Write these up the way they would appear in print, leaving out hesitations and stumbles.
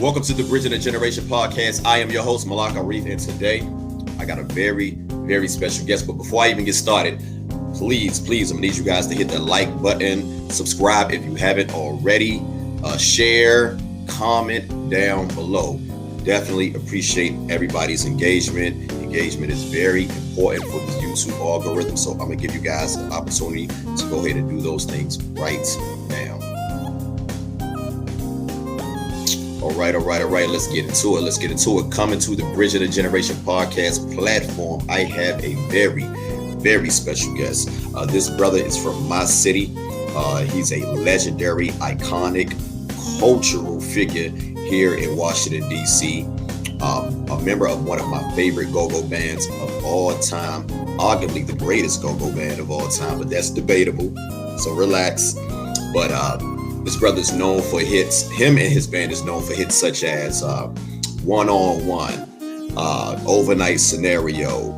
Welcome to the Bridging the Generation podcast. I am your host, Malak Arif, and today I got a very, very special guest. But before I even get started, please, I'm gonna need you guys to hit the like button, subscribe if you haven't already, share, comment down below. Definitely appreciate everybody's engagement. Engagement is very important for the YouTube algorithm, so I'm gonna give you guys an opportunity to go ahead and do those things right now. All right. Let's get into it. Coming to the Bridge of the Generation podcast platform, I have a very, very special guest. This brother is from my city. He's a legendary, iconic, cultural figure here in Washington, D.C. A member of one of my favorite go-go bands of all time, arguably the greatest go-go band of all time, but that's debatable. So relax. But this brother is known for hits. Him and his band is known for hits such as One on One, Overnight Scenario,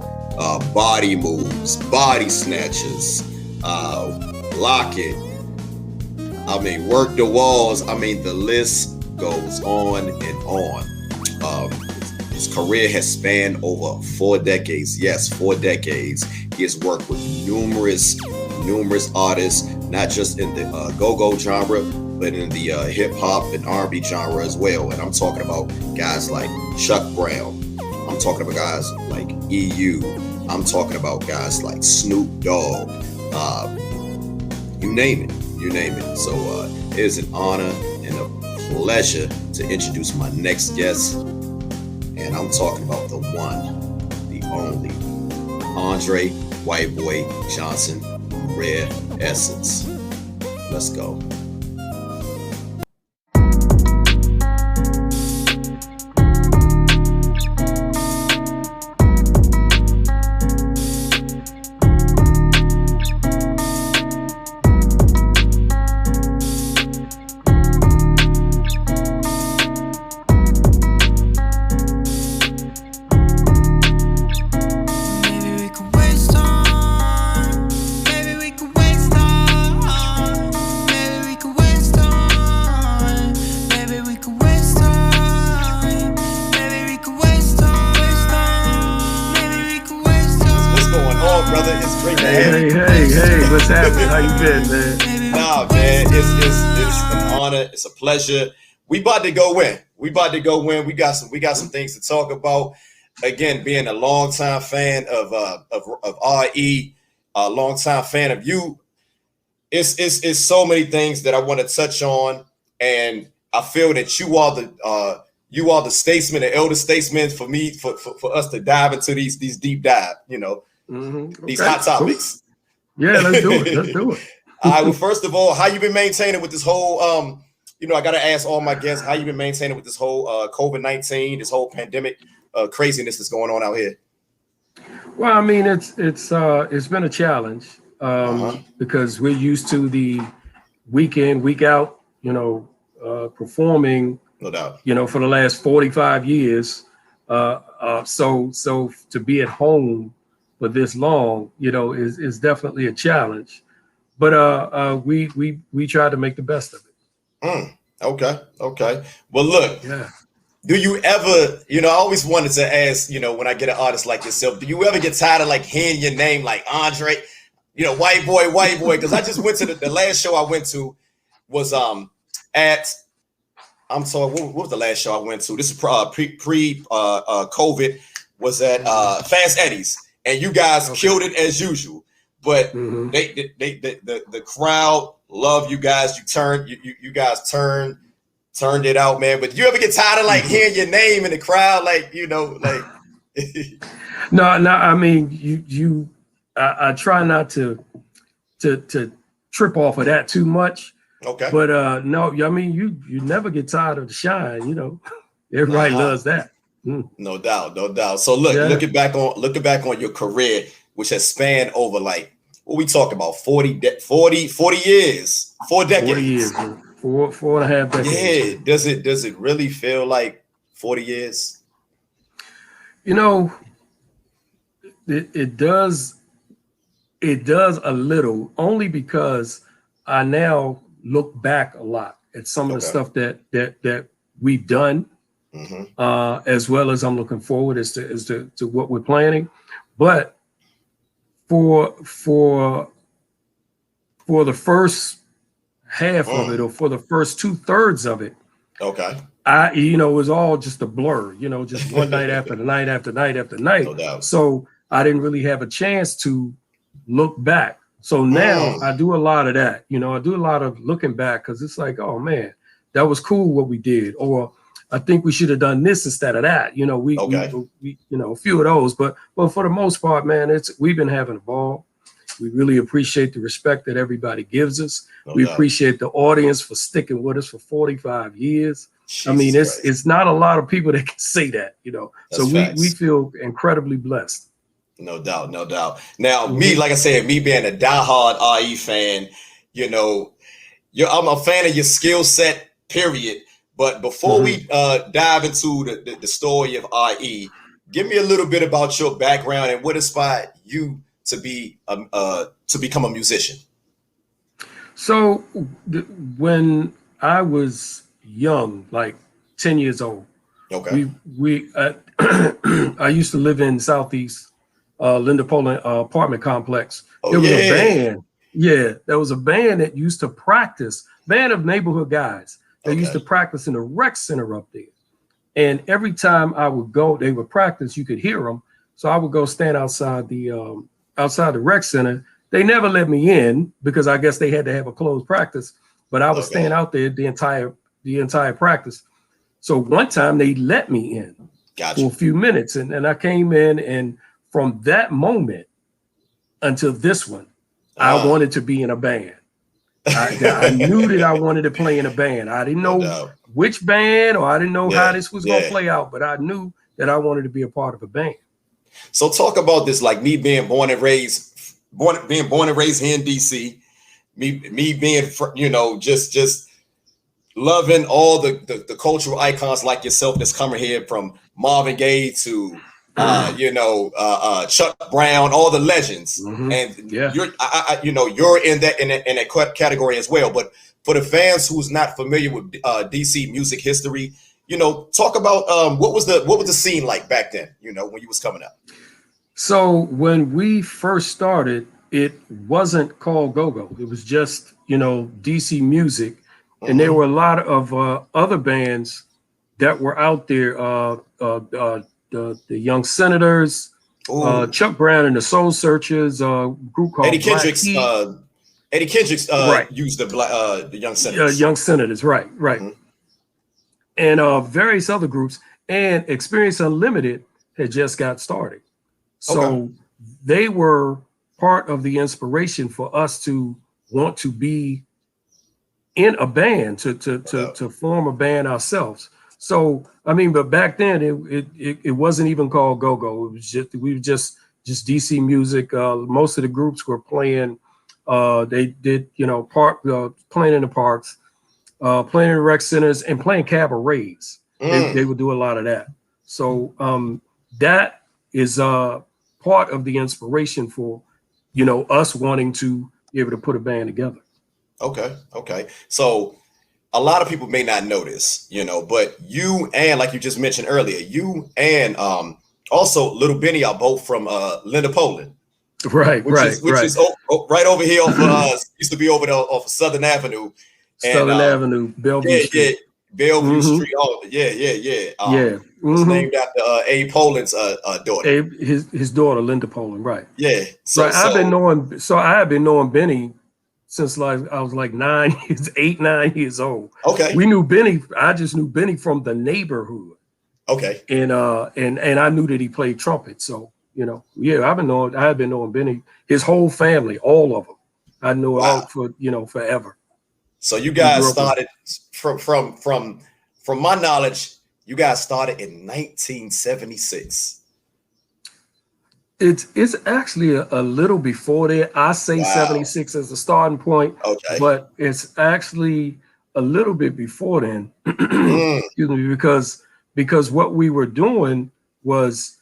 Body Moves, Body Snatchers, Lock It. Work the Walls. The list goes on and on. His career has spanned over 4 decades. Yes, 4 decades. He has worked with numerous artists, not just in the go-go genre, but in the hip-hop and R&B genre as well. And I'm talking about guys like Chuck Brown. I'm talking about guys like EU. I'm talking about guys like Snoop Dogg. You name it. So it is an honor and a pleasure to introduce my next guest. And I'm talking about the one, the only, Andre Whiteboy Johnson, Rare Essence. Let's go. What's happening? How you been, man? Nah, man, it's an honor. It's a pleasure. We about to go in. We got some things to talk about. Again, being a longtime fan of RE, a longtime fan of you. It's so many things that I want to touch on, and I feel that you are the statesman, the elder statesman for me, for us to dive into these deep dive, these hot topics. Cool. Yeah, let's do it. All right. Well, first of all, how you been maintaining with this whole, I got to ask all my guests, how you been maintaining with this whole COVID-19, this whole pandemic craziness that's going on out here? Well, it's been a challenge because we're used to the week in, week out, performing, no doubt, for the last 45 years. So to be at home for this long, is definitely a challenge, but we try to make the best of it. Okay. Well, look, yeah. Do you ever, I always wanted to ask, when I get an artist like yourself, do you ever get tired of hearing your name like Andre, Whiteboy? Because I just went to the last show I went to was what was the last show I went to? This is pre COVID, was at Fast Eddie's. And you guys killed it as usual, but the crowd love you guys. You guys turned it out, man. But you ever get tired of hearing your name in the crowd, No. I try not to trip off of that too much. Okay. But no, you never get tired of the shine. Everybody loves that. No doubt. So looking back on your career, which has spanned over what we talking about, 40 years, 4 decades. 40 years, four and a half decades. Yeah. Does it really feel like 40 years? It does a little, only because I now look back a lot at some of the stuff that we've done as well as I'm looking forward as to what we're planning. But for the first half of it, or for the first 2/3 of it, Okay. it was all just a blur, just one night after the night after night after night. No doubt. So I didn't really have a chance to look back. So now I do a lot of that. I do a lot of looking back, because it's like, oh man, that was cool what we did, or I think we should have done this instead of that. We a few of those, but for the most part, man, we've been having a ball. We really appreciate the respect that everybody gives us. We appreciate the audience for sticking with us for 45 years. Jesus, I mean, it's not a lot of people that can say that, so we feel incredibly blessed. No doubt, no doubt. Now, me, like I said, me being a diehard RE fan, I'm a fan of your skill set, period. But before we dive into the story of RE, give me a little bit about your background and what inspired you to become a musician. So when I was young, like 10 years old, we I used to live in Southeast Linda Poland apartment complex. There was a band. Yeah, there was a band that used to practice, band of neighborhood guys. They used to practice in the rec center up there. And every time I would go, they would practice, you could hear them. So I would go stand outside the rec center. They never let me in because I guess they had to have a closed practice, but I would stand out there the entire practice. So one time they let me in for a few minutes, and I came in, and from that moment until this one, I wanted to be in a band. I knew that I wanted to play in a band. I didn't know which band, or I didn't know how this was going to play out, but I knew that I wanted to be a part of a band. So talk about this, like me being born and raised here in DC, me being, just loving all the cultural icons like yourself that's coming here, from Marvin Gaye to Chuck Brown, all the legends, and you're in that category as well. But for the fans who's not familiar with DC music history, talk about what was the scene like back then, when you was coming up. So when we first started, it wasn't called Go-Go. It was just DC music, and there were a lot of other bands that were out there. The Young Senators, Chuck Brown and the Soul Searchers, a group called Eddie Kendricks. Eddie Kendricks used the Young Senators. Young Senators, right. And various other groups. And Experience Unlimited had just got started. So they were part of the inspiration for us to want to be in a band, to form a band ourselves. So, I mean, but back then it wasn't even called Go-Go. It was we were just DC music. Most of the groups were playing. They did, playing in the parks, playing in the rec centers, and playing cabarets. They would do a lot of that. So that is part of the inspiration for, us wanting to be able to put a band together. Okay. So a lot of people may not know this, but you and, like you just mentioned earlier, you and also Little Benny are both from Linda Poland. Right. Which is right over here off of used to be over there off of Southern Avenue. Southern Avenue, Bellevue Street. Bellevue Street. Oh, yeah. It's named after Abe Poland's daughter. His daughter, Linda Poland, right. Yeah. So I have been knowing Benny since I was like 9 years old. Okay. We knew Benny. I just knew Benny from the neighborhood. Okay. And I knew that he played trumpet. So, I have been knowing Benny, his whole family, all of them. I knew out for, forever. So you guys started from my knowledge, you guys started in 1976. It's actually a little before that. I say 76 as a starting point, but it's actually a little bit before then. Excuse me, because what we were doing was,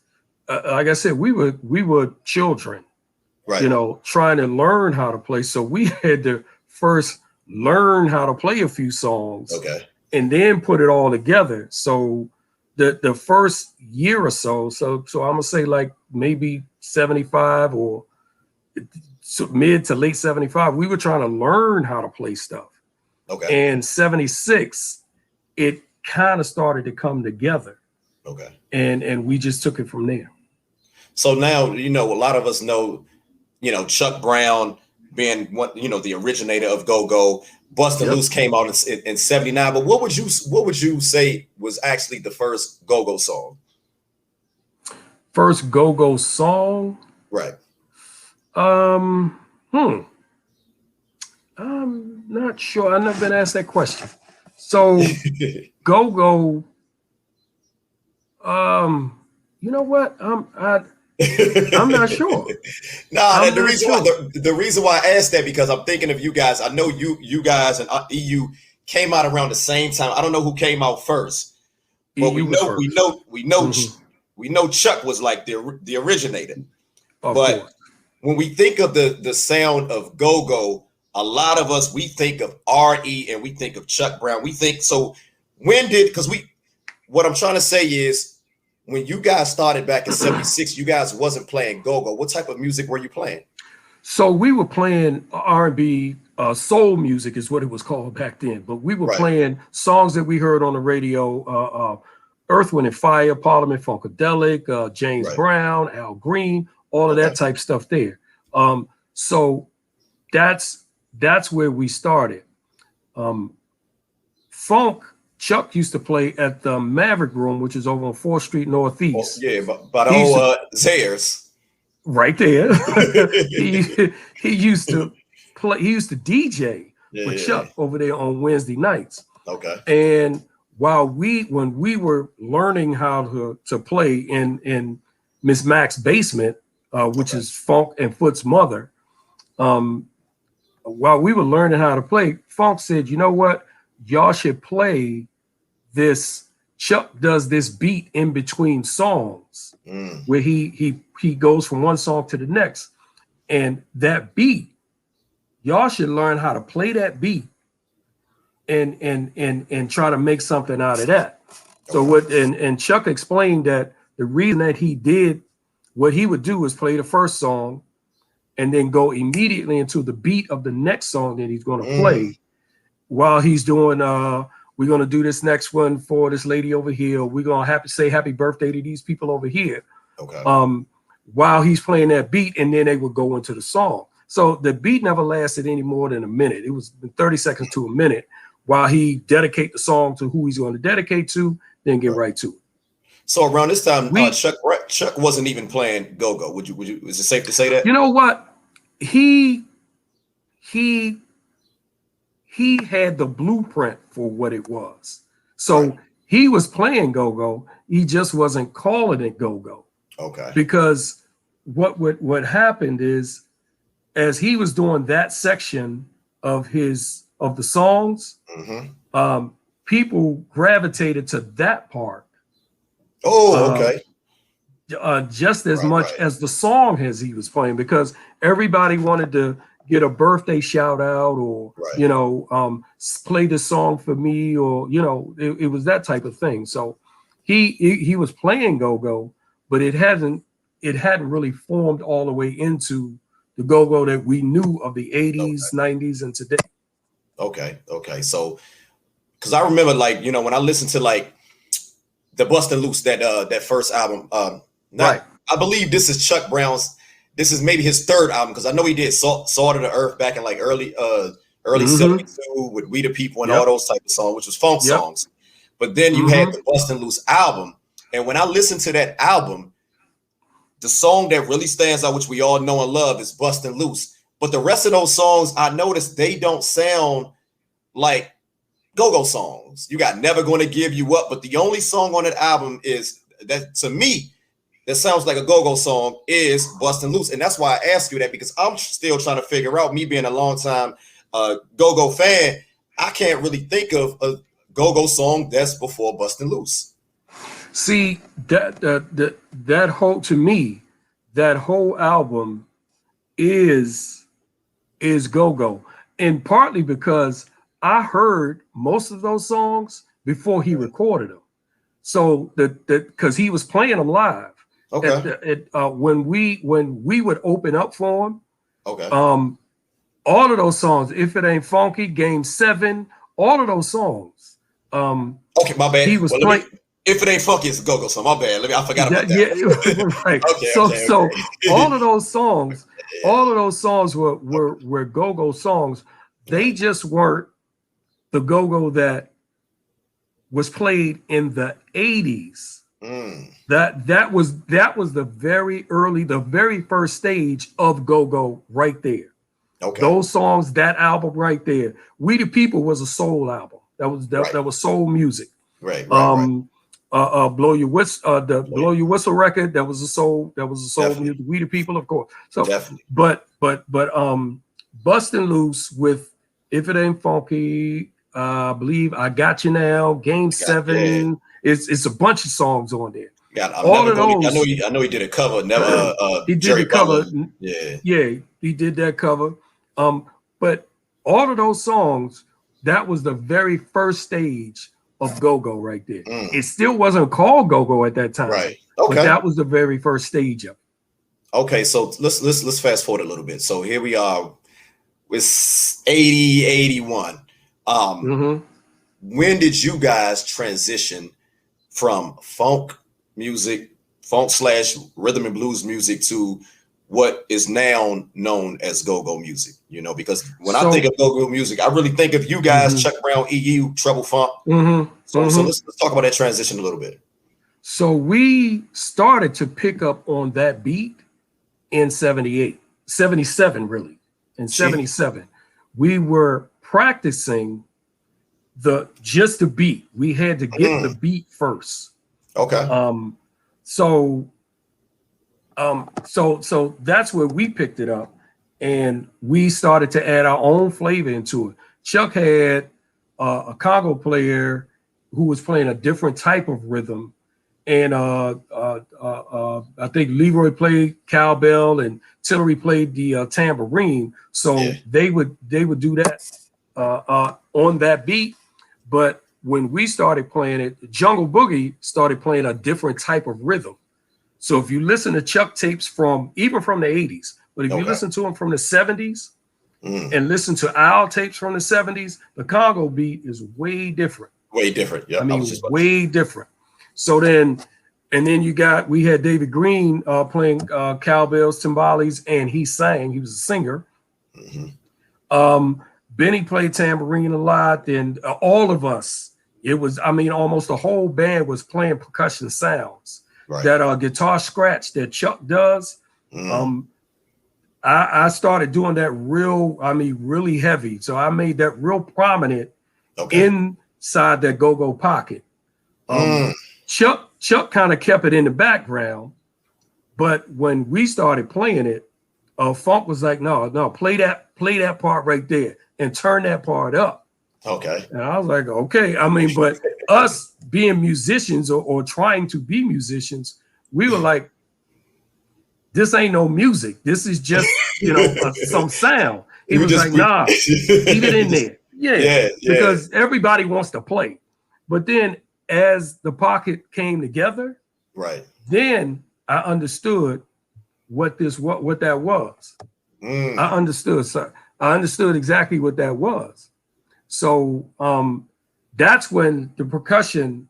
like I said, we were children, right? Trying to learn how to play. So we had to first learn how to play a few songs, and then put it all together. So the first year or so, so I'm gonna say like maybe 75 or mid to late 75, we were trying to learn how to play stuff. Okay. And 76, it kind of started to come together. Okay. And we just took it from there. So now, a lot of us know, Chuck Brown being the originator of go-go. Bustin' Yep. Loose came out in 79. But what would you say was actually the first go-go song? First go-go song? Right. I'm not sure. I've never been asked that question. So go-go, you know what? I'm not sure. The reason why I asked that, because I'm thinking of you guys. I know you guys and EU came out around the same time. I don't know who came out first, but we know Chuck was like the originator. But when we think of the sound of go-go, a lot of us, we think of R.E. and we think of Chuck Brown. We think so. What I'm trying to say is, when you guys started back in 76, you guys wasn't playing go-go. What type of music were you playing? So we were playing R&B, soul music is what it was called back then. But we were playing songs that we heard on the radio, Earth, Wind and Fire, Parliament Funkadelic, James Brown, Al Green, all of that type stuff there. So that's where we started. Funk, Chuck used to play at the Maverick Room, which is over on 4th Street Northeast. Oh, yeah, by the old Zayers. Right there. he used to play. He used to DJ for Chuck over there on Wednesday nights. Okay. And when we were learning how to play in Miss Mac's basement, which is Funk and Foot's mother, while we were learning how to play, Funk said, "You know what? Y'all should play this." Chuck does this beat in between songs where he goes from one song to the next, and that beat, y'all should learn how to play that beat and try to make something out of that. So and Chuck explained that the reason that he did what he would do is play the first song and then go immediately into the beat of the next song that he's going to play while he's doing we're going to do this next one for this lady over here. We're going to say happy birthday to these people over here. Okay. While he's playing that beat, and then they would go into the song. So the beat never lasted any more than a minute. It was 30 seconds to a minute while he dedicate the song to who he's going to dedicate to, then get right to it. So around this time, Chuck wasn't even playing go-go. Is it safe to say that? You know what? He had the blueprint for what it was. So he was playing go-go. He just wasn't calling it go-go. Okay. Because what happened is, as he was doing that section of the songs, people gravitated to that part. Oh, okay. Just as much as the song as he was playing, because everybody wanted to get a birthday shout out or play this song for me, or it was that type of thing. So he was playing go-go, but it hadn't really formed all the way into the go-go that we knew of the 80s, 90s, and today. Okay. So, because I remember, when I listened to the Bustin' Loose, that first album, I believe this is Chuck Brown's. This is maybe his third album, because I know he did Salt of the Earth back in early 72 with We the People and all those type of songs, which was funk songs. But then you had the Bustin' Loose album, and when I listened to that album, the song that really stands out, which we all know and love, is Bustin' Loose. But the rest of those songs, I noticed they don't sound like go-go songs. You got Never Gonna Give You Up, but the only song on that album is that, to me, that sounds like a go-go song, is Bustin' Loose. And that's why I ask you that, because I'm still trying to figure out, me being a long-time go-go fan, I can't really think of a go-go song that's before Bustin' Loose. See, that whole album is go-go, and partly because I heard most of those songs before he recorded them. So because he was playing them live. Okay. When we would open up for him, Okay. All of those songs, If It Ain't Funky, Game 7, all of those songs. Okay, my bad. He was playing. If It Ain't Funky, it's a go-go song. My bad. I forgot about that. Yeah, right. Okay. So all of those songs, were go-go songs. They just weren't the go-go that was played in the 80s. That was the very early, the very first stage of go-go right there. Okay. Those songs, that album right there. We the People was a soul album. That was soul music. Right. Blow Your Whistle, Blow Your Whistle record, that was a soul Definitely. music. We the People, of course. So Definitely. but Bustin' Loose with If It Ain't Funky, I believe I Got You Now, Game 7. It's a bunch of songs on there. All of those. I know he did a cover. Never. He did Jerry the cover. Butler. Yeah. Yeah, he did that cover. But all of those songs, that was the very first stage of go-go right there. It still wasn't called go-go at that time. Right. Okay. But that was the very first stage of it. Okay, so let's fast forward a little bit. So here we are with 80, 81. When did you guys transition from funk / rhythm and blues music to what is now known as go-go music? You know, because when I think of go-go music, I really think of you guys, Chuck Brown, EU, Treble Funk. So let's talk about that transition a little bit. So we started to pick up on that beat in 77, really. In 77, we were practicing just the beat. We had to get the beat first. Okay. So that's where we picked it up, and we started to add our own flavor into it. Chuck had a Congo player who was playing a different type of rhythm, and I think Leroy played cowbell and Tillery played the tambourine. So they would do that on that beat. But when we started playing it, Jungle Boogie started playing a different type of rhythm. So if you listen to Chuck tapes even from the 80s, but if you listen to them from the 70s and listen to our tapes from the 70s, the Congo beat is way different. Way different. Yeah. I mean, way different. So then we had David Green playing cowbells, timbales, and he sang. He was a singer. Benny played tambourine a lot, and all of us, almost the whole band was playing percussion sounds. Right. That guitar scratch that Chuck does. I started doing that really heavy. So I made that real prominent inside that go-go pocket. Chuck kind of kept it in the background, but when we started playing it, Funk was like, no, play that part right there and turn that part up. Okay. And I was like, okay. But us being musicians or trying to be musicians, we were like, this ain't no music. This is just, some sound. He was like, nah, leave it in there. Yeah, because everybody wants to play. But then as the pocket came together, right, then I understood what that was. I understood, sir. I understood exactly what that was. So that's when the percussion,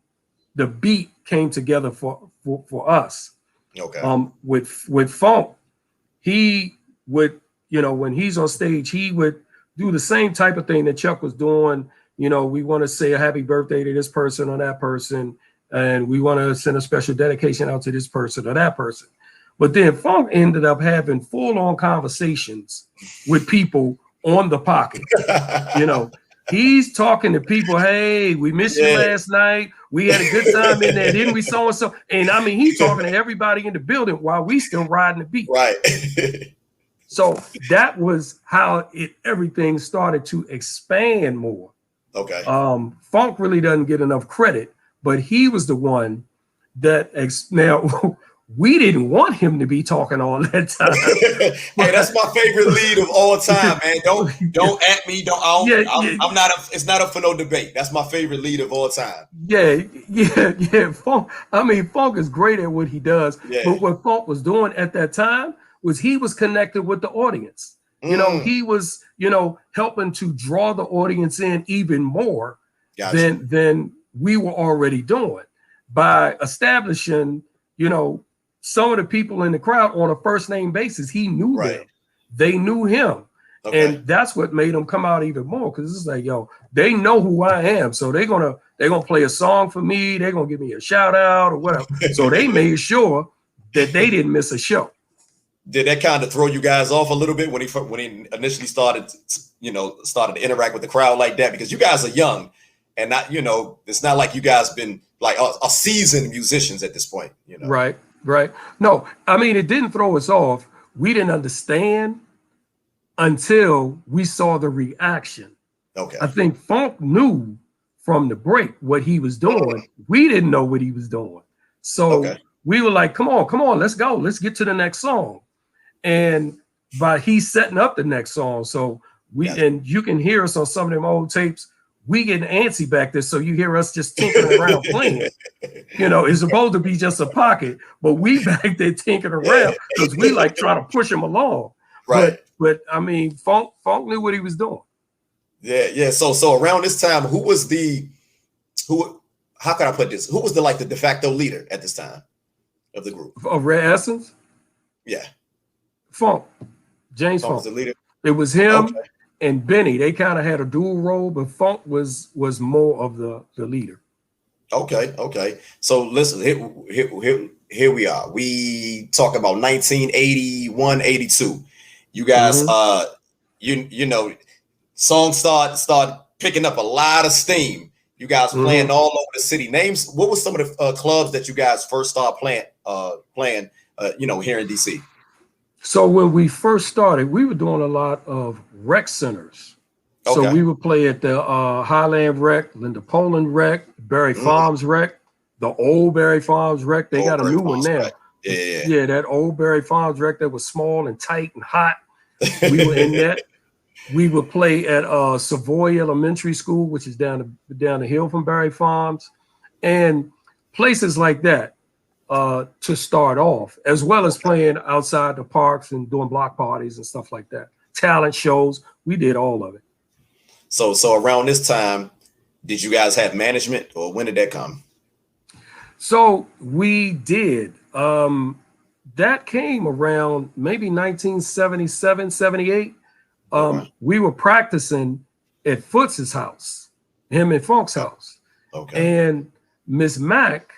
the beat came together for us. Okay. With Funk, he would, when he's on stage, he would do the same type of thing that Chuck was doing. We want to say a happy birthday to this person or that person, and we want to send a special dedication out to this person or that person. But then Funk ended up having full-on conversations with people on the pocket. He's talking to people, hey, we missed you last night. We had a good time in there, didn't we? So-and-so. And he's talking to everybody in the building while we still riding the beat. Right. So that was how everything started to expand more. Okay. Funk really doesn't get enough credit, but he was the one that now we didn't want him to be talking all that time. Hey, that's my favorite lead of all time, man. Don't at me. Yeah, yeah, I'm not. It's not up for no debate. That's my favorite lead of all time. yeah. Funk. I mean, Funk is great at what he does. Yeah. But what Funk was doing at that time was he was connected with the audience. You know, he was, helping to draw the audience in even more than we were already doing by establishing, some of the people in the crowd on a first name basis. He knew them. They knew him. Okay. And that's what made them come out even more, because it's like, they know who I am. So they're gonna play a song for me. They're gonna give me a shout out or whatever. So they made sure that they didn't miss a show. Did that kind of throw you guys off a little bit when he initially started to interact with the crowd like that? Because you guys are young and not, it's not like you guys been like a seasoned musicians at this point, Right. No, I mean, it didn't throw us off. We didn't understand until we saw the reaction. Okay. I think Funk knew from the break what he was doing. We didn't know what he was doing. So we were like, come on, let's go. Let's get to the next song. And by he's setting up the next song. So and you can hear us on some of them old tapes. We getting antsy back there, so you hear us just tinkering around playing. It's supposed to be just a pocket, but we back there tinkering around because we like trying to push him along. Right. But I mean, Funk knew what he was doing. Yeah. So around this time, how can I put this? Who was the de facto leader at this time of the group? Of Red Essence? Yeah. Funk. James Funk. Was the leader. It was him and Benny. They kind of had a dual role, but Funk was more of the leader. Okay. So listen, here we are. We talk about 1981, 82. You guys, songs start picking up a lot of steam. You guys playing all over the city. Names. What was some of the clubs that you guys first started playing? Here in DC. So when we first started, we were doing a lot of rec centers. Okay. So we would play at the Highland Rec, Linda Poland Rec, Barry Farms Rec, the old Barry Farms Rec. They got a new one now. Yeah, that old Barry Farms Rec that was small and tight and hot. We were in that. We would play at Savoy Elementary School, which is down the hill from Barry Farms, and places like that. To start off, as well as playing outside the parks and doing block parties and stuff like that. Talent shows, we did all of it. So around this time, did you guys have management, or when did that come? So we did. That came around maybe 1977, 78. We were practicing at Foots's house, him and Funk's house. Okay. And Miss Mac,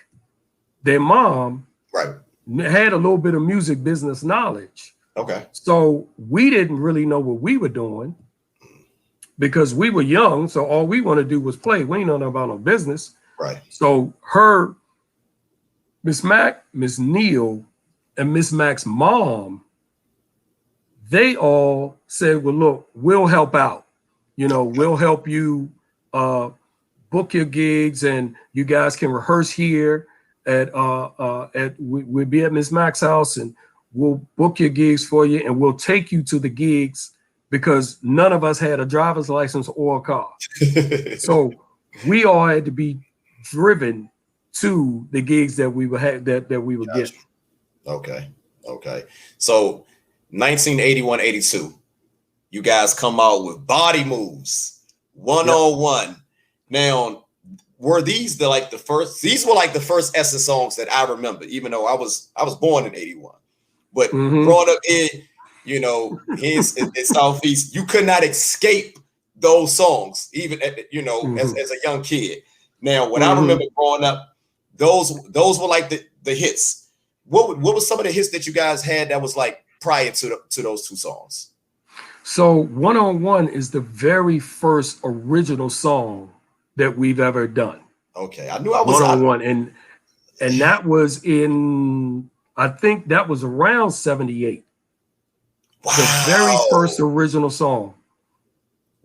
their mom, had a little bit of music business knowledge. Okay. So we didn't really know what we were doing because we were young. So all we want to do was play. We ain't know nothing about no business. Right. So Miss Mac, Miss Neal, and Miss Mac's mom, they all said, well, look, we'll help out. We'll help you book your gigs, and you guys can rehearse here. We'll be at Miss Mac's house, and we'll book your gigs for you, and we'll take you to the gigs because none of us had a driver's license or a car. So we all had to be driven to the gigs that we would have that we would get. Okay. So 1981, 82, you guys come out with Body Moves, 101. Now, were these the first? These were the first Essence songs that I remember, even though I was born in 81. But growing up in Southeast, you could not escape those songs, even as a young kid. Now, when I remember growing up, those were the hits. What was some of the hits that you guys had that was prior to those two songs? So 101 is the very first original song that we've ever done. Okay, I knew I was 101, and that was I think that was around 78. Wow. The very first original song.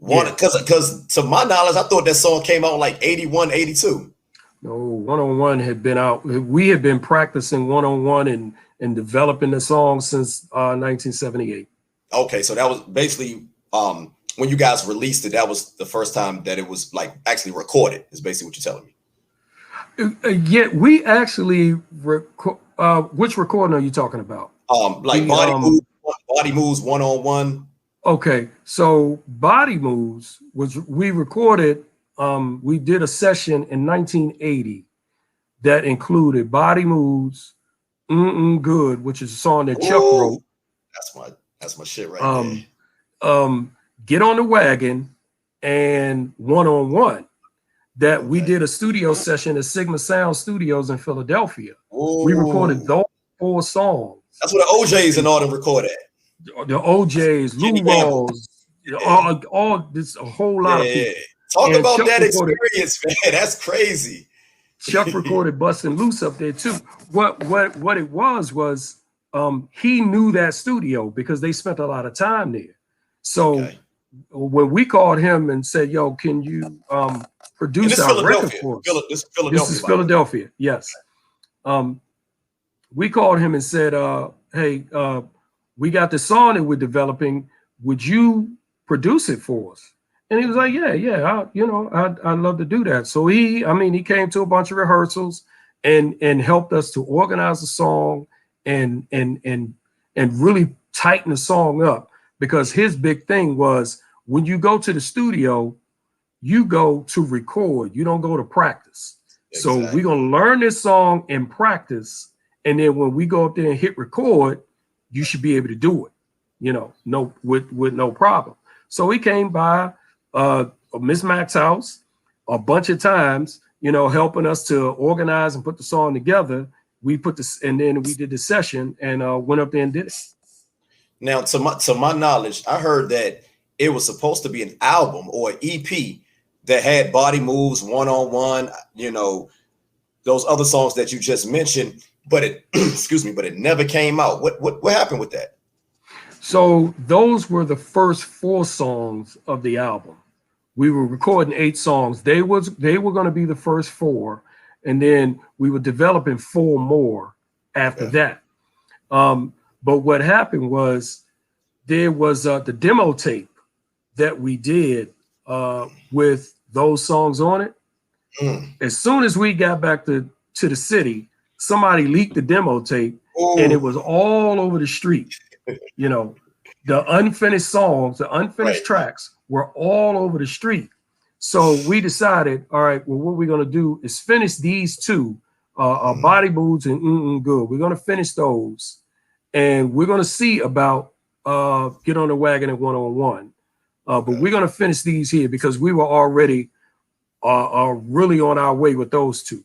Because to my knowledge, I thought that song came out 81, 82. No, one-on-one had been out. We had been practicing one-on-one and developing the song since 1978. Okay, so that was basically when you guys released it. That was the first time that it was like actually recorded. Is basically what you're telling me. Yet we actually which recording are you talking about? Like The body moves one on one. Okay, so Body Moves was we recorded. We did a session in 1980 that included Body Moves, Good, which is a song that Chuck Ooh, wrote. that's my shit right there. Um, Get on the Wagon and One on One. That we did a studio session at Sigma Sound Studios in Philadelphia. Ooh. We recorded those 4 songs. That's what the OJs and all them record at. The OJs, Lou Rawls, all this, a whole lot of people. Talk And about Chuck that recorded, experience, man. That's crazy. Chuck recorded Bustin' Loose up there too. What it was he knew that studio because they spent a lot of time there. So when we called him and said, "Yo, can you produce our record for us?" This is Philadelphia, yes. We called him and said, "Hey, we got this song that we're developing. Would you produce it for us?" And he was like, "Yeah, I'd love to do that." So he came to a bunch of rehearsals and helped us to organize the song and really tighten the song up, because his big thing was when you go to the studio, you go to record, you don't go to practice. Exactly. So we're gonna learn this song and practice, and then when we go up there and hit record, you should be able to do it, with no problem. So he came by Miss Mac's house a bunch of times, helping us to organize and put the song together. We put this, and then we did the session and went up there and did it. Now, to my knowledge, I heard that it was supposed to be an album or an EP that had Body Moves, One on One, those other songs that you just mentioned, but it but it never came out. What happened with that? So those were the first 4 songs of the album. We were recording 8 songs. They were going to be the first 4, and then we were developing 4 more after that. But what happened was there was the demo tape that we did with those songs on it. As soon as we got back to the city, somebody leaked the demo tape. And it was all over the street. The unfinished songs, the unfinished tracks were all over the street. So we decided, all right, well, what we're going to do is finish these 2, Body Moves and Good. We're going to finish those, and we're going to see about Get on the Wagon and One on One. But we're going to finish these here because we were already really on our way with those 2.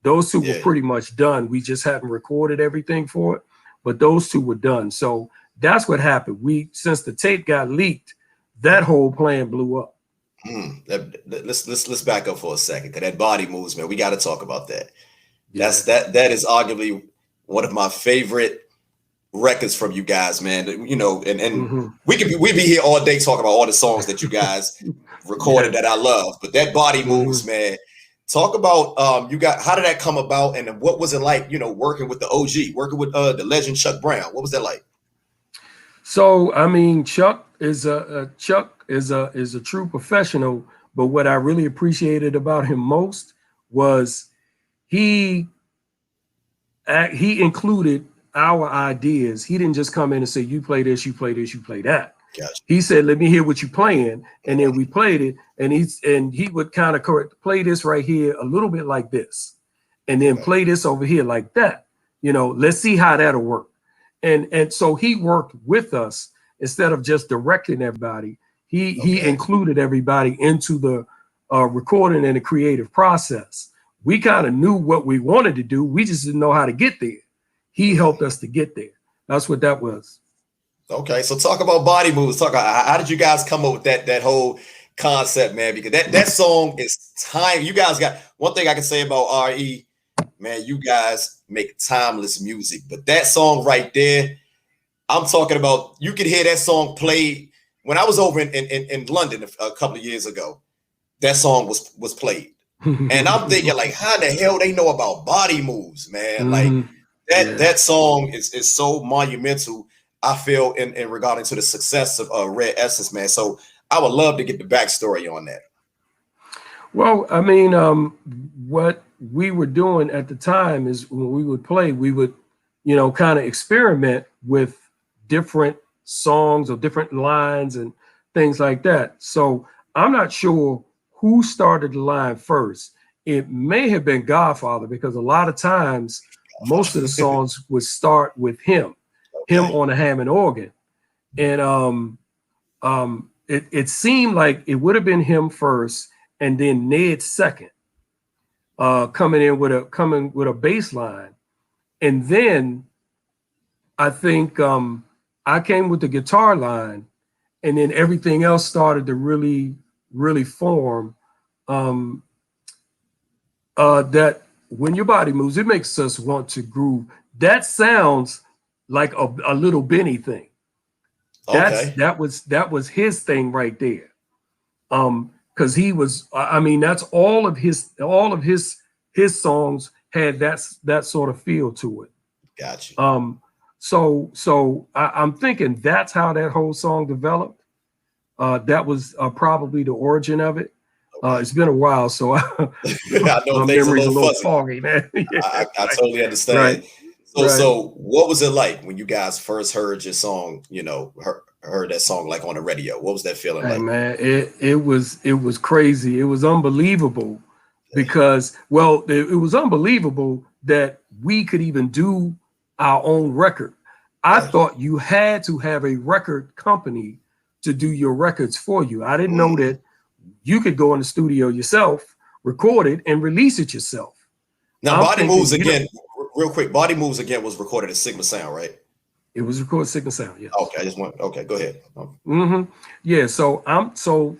Those 2 were pretty much done. We just hadn't recorded everything for it, but those 2 were done. So that's what happened. Since the tape got leaked, that whole plan blew up. Let's back up for a second, because that Body Moves, man, we got to talk about that. Yeah. That is arguably one of my favorite records from you guys, man. And we be here all day talking about all the songs that you guys recorded that I love, but that Body Moves, man. Talk about how did that come about, and what was it like, working with the OG, working with the legend Chuck Brown? What was that like? So Chuck is a true professional, but what I really appreciated about him most was he included our ideas. He didn't just come in and say, "You play this, you play this, you play that." Gotcha. He said, "Let me hear what you're playing," and then we played it, and he would kind of play this right here a little bit like this, and then play this over here like that. Let's see how that'll work. And so he worked with us instead of just directing everybody. He included everybody into the recording and the creative process. We kind of knew what we wanted to do. We just didn't know how to get there. He helped us to get there. That's what that was. Okay, so talk about Body Moves. How did you guys come up with that whole concept, man? Because that song is time. You guys got one thing I can say about RE, man. You guys make timeless music, but that song right there, I'm talking about. You could hear that song played when I was over in London a couple of years ago. That song was played. And I'm thinking, like, how the hell they know about Body Moves, man? Like Hmm. that Yeah. that song is so monumental, I feel, in regarding to the success of Red Essence, man. So I would love to get the backstory on that. Well, I mean, what we were doing at the time is when we would play, we would, kind of experiment with different songs or different lines and things like that. So I'm not sure who started the line first. It may have been Godfather because a lot of times most of the songs would start with him Okay. on the Hammond organ. And it seemed like it would have been him first and then Ned second, coming with a bass line. And then I think I came with the guitar line, and then everything else started to really, really form. Um, that when your body moves, it makes us want to groove. That sounds like a little Benny thing. Okay. That was his thing right there. Because he was, I mean, that's all of his songs had that sort of feel to it. Got you. I'm thinking that's how that whole song developed. That was probably the origin of it. Okay. It's been a while, so I know my things a memory's a little little fuzzy. foggy, man. Yeah, I totally understand. right, So right. so what was it like when you guys first heard your song, heard that song like on the radio? What was that feeling Hey, like? man, it was crazy. It was unbelievable because, well, it was unbelievable that we could even do our own record. I Right. thought you had to have a record company to do your records for you. I didn't know Mm. that you could go in the studio yourself, record it, and release it yourself. Now, I'm Body Moves thinking, Again, real quick. Body Moves Again was recorded at Sigma Sound, right? it was recorded Signal Sound, yes. Okay, I just want. Okay, go ahead. Yeah, so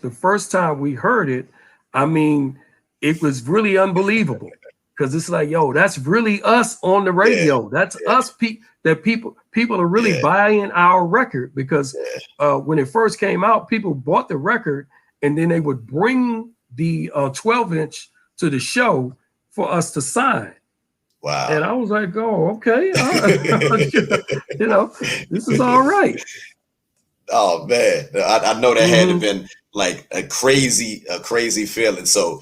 the first time we heard it, I mean, it was really unbelievable because it's like, yo, that's really us on the Yeah, radio. That's yeah, us that people are really yeah, buying our record because yeah. when it first came out, people bought the record and then they would bring the 12-inch to the show for us to sign. And Wow. I was like, oh, okay, you know, this is all right. Oh man, I know that had to Mhm. been like a crazy feeling. So,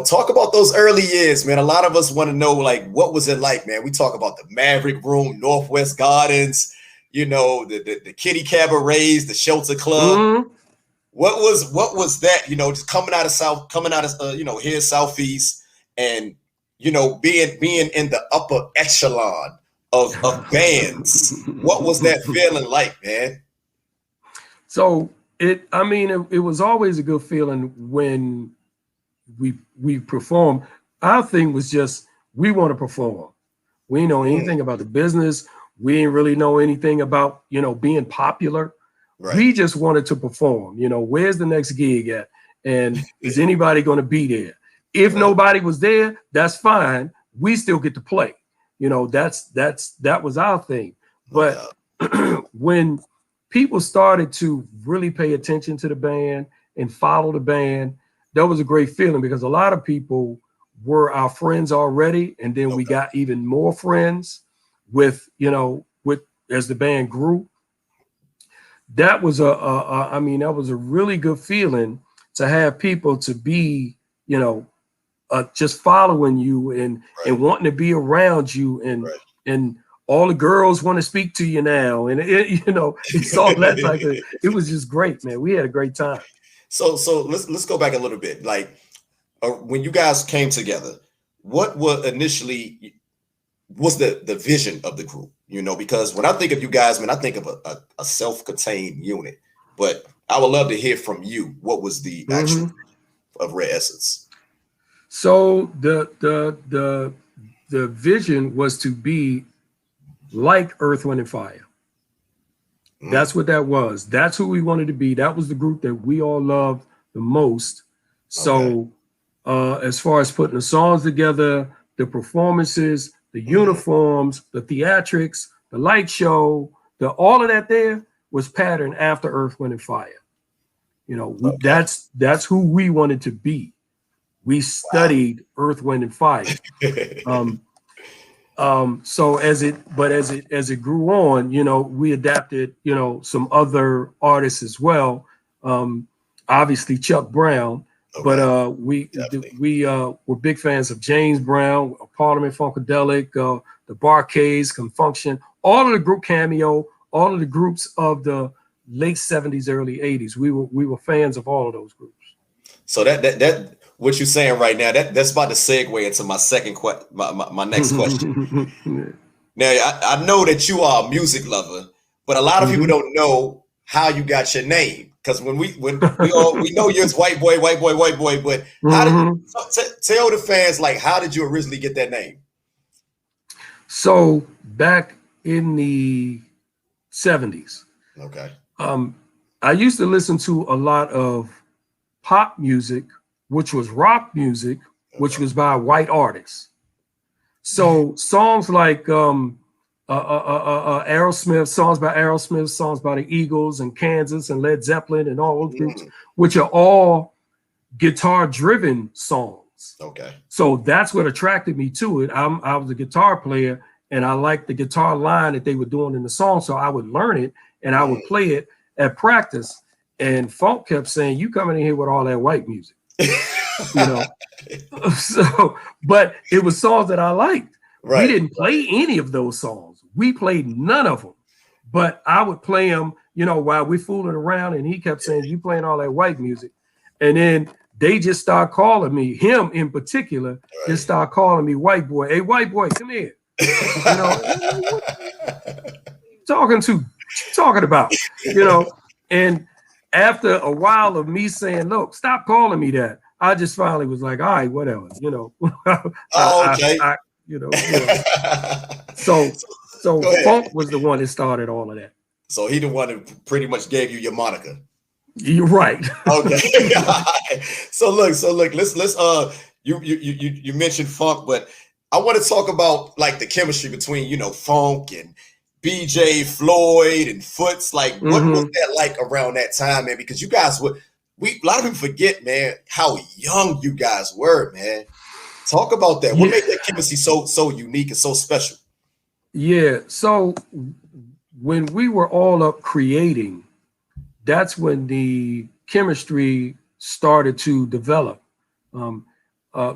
talk about those early years, man. A lot of us want to know, like, what was it like, man? We talk about the Maverick Room, Northwest Gardens, the Kitty Cabarets, the Shelter Club. Mhm. What was that? Just coming out of here Southeast, and being in the upper echelon of bands. What was that feeling like, man? So I mean, it was always a good feeling when we perform. Our thing was just we want to perform. We didn't know Mm, anything about the business. We didn't really know anything about being popular. right. We just wanted to perform. Where's the next gig at, and is anybody going to be there? If Right. nobody was there, that's fine. We still get to play. That was our thing. No But doubt. when people started to really pay attention to the band and follow the band, that was a great feeling because a lot of people were our friends already, and then we Okay. got even more friends with as the band grew. That was I mean, that was a really good feeling to have people to be just following you and Right. wanting to be around you, and all the girls want to speak to you now, and it's all that type of. It was just great, man. We had a great time. So let's go back a little bit. Like, when you guys came together, what were initially was the vision of the group? Because when I think of you guys, man, I think of a self-contained unit. But I would love to hear from you. What was the actual Hmm. vision of Red Essence? So the vision was to be like Earth, Wind, and Fire. Mm, That's what that was. That's who we wanted to be. That was the group that we all loved the most. okay. So, as far as putting the songs together, the performances, the Mm, uniforms, the theatrics, the light show, the all of that there was patterned after Earth, Wind, and Fire. okay. That's who we wanted to be. We Wow. studied Earth, Wind, and Fire. So as it grew on, we adapted, some other artists as well. Obviously Chuck Brown, but Okay, definitely. we were big fans of James Brown, Parliament Funkadelic, the Barcades, Confunction, all of the group Cameo, all of the groups of the late '70s, early '80s. We were fans of all of those groups. So that what you're saying right now, that's about to segue into my my next question. Now, I know that you are a music lover, but a lot of people Hmm. don't know how you got your name. Because we know you're white boy, white boy, white boy, but how did Hmm. tell the fans like how did you originally get that name? So back in the '70s, Okay, um, I used to listen to a lot of pop music, which was rock music, which okay. was by white artists. So songs like Aerosmith, songs by Aerosmith, songs by the Eagles and Kansas and Led Zeppelin and all those groups, Mm, which are all guitar-driven songs. okay, So that's what attracted me to it. I was a guitar player, and I liked the guitar line that they were doing in the song, so I would learn it and I would mm. play it at practice. And Funk kept saying, "You coming in here with all that white music," you know. So, but it was songs that I liked. We Right, didn't play any of those songs. We played none of them, but I would play them, while we fooling around. And he kept saying, "You playing all that white music," and then they just start calling me, him in particular, just right. start calling me white boy. Hey, white boy, come here. And I'm like, what are you talking to? What you talking about? You know, and after a while of me saying, "Look, stop calling me that," I just finally was like, "All right, whatever." Oh, okay. I so So, so go ahead. Funk was the one that started all of that. So he the one that pretty much gave you your moniker. You're right. Okay. So look, let's you mentioned funk, but I want to talk about like the chemistry between, Funk and BJ Floyd and Foots. Like what was Hmm. that like around that time, man? Because you guys were a lot of people forget, man, how young you guys were, man. Talk about that. What Yeah, made that chemistry so unique and so special? yeah. So when we were all up creating, that's when the chemistry started to develop. Um,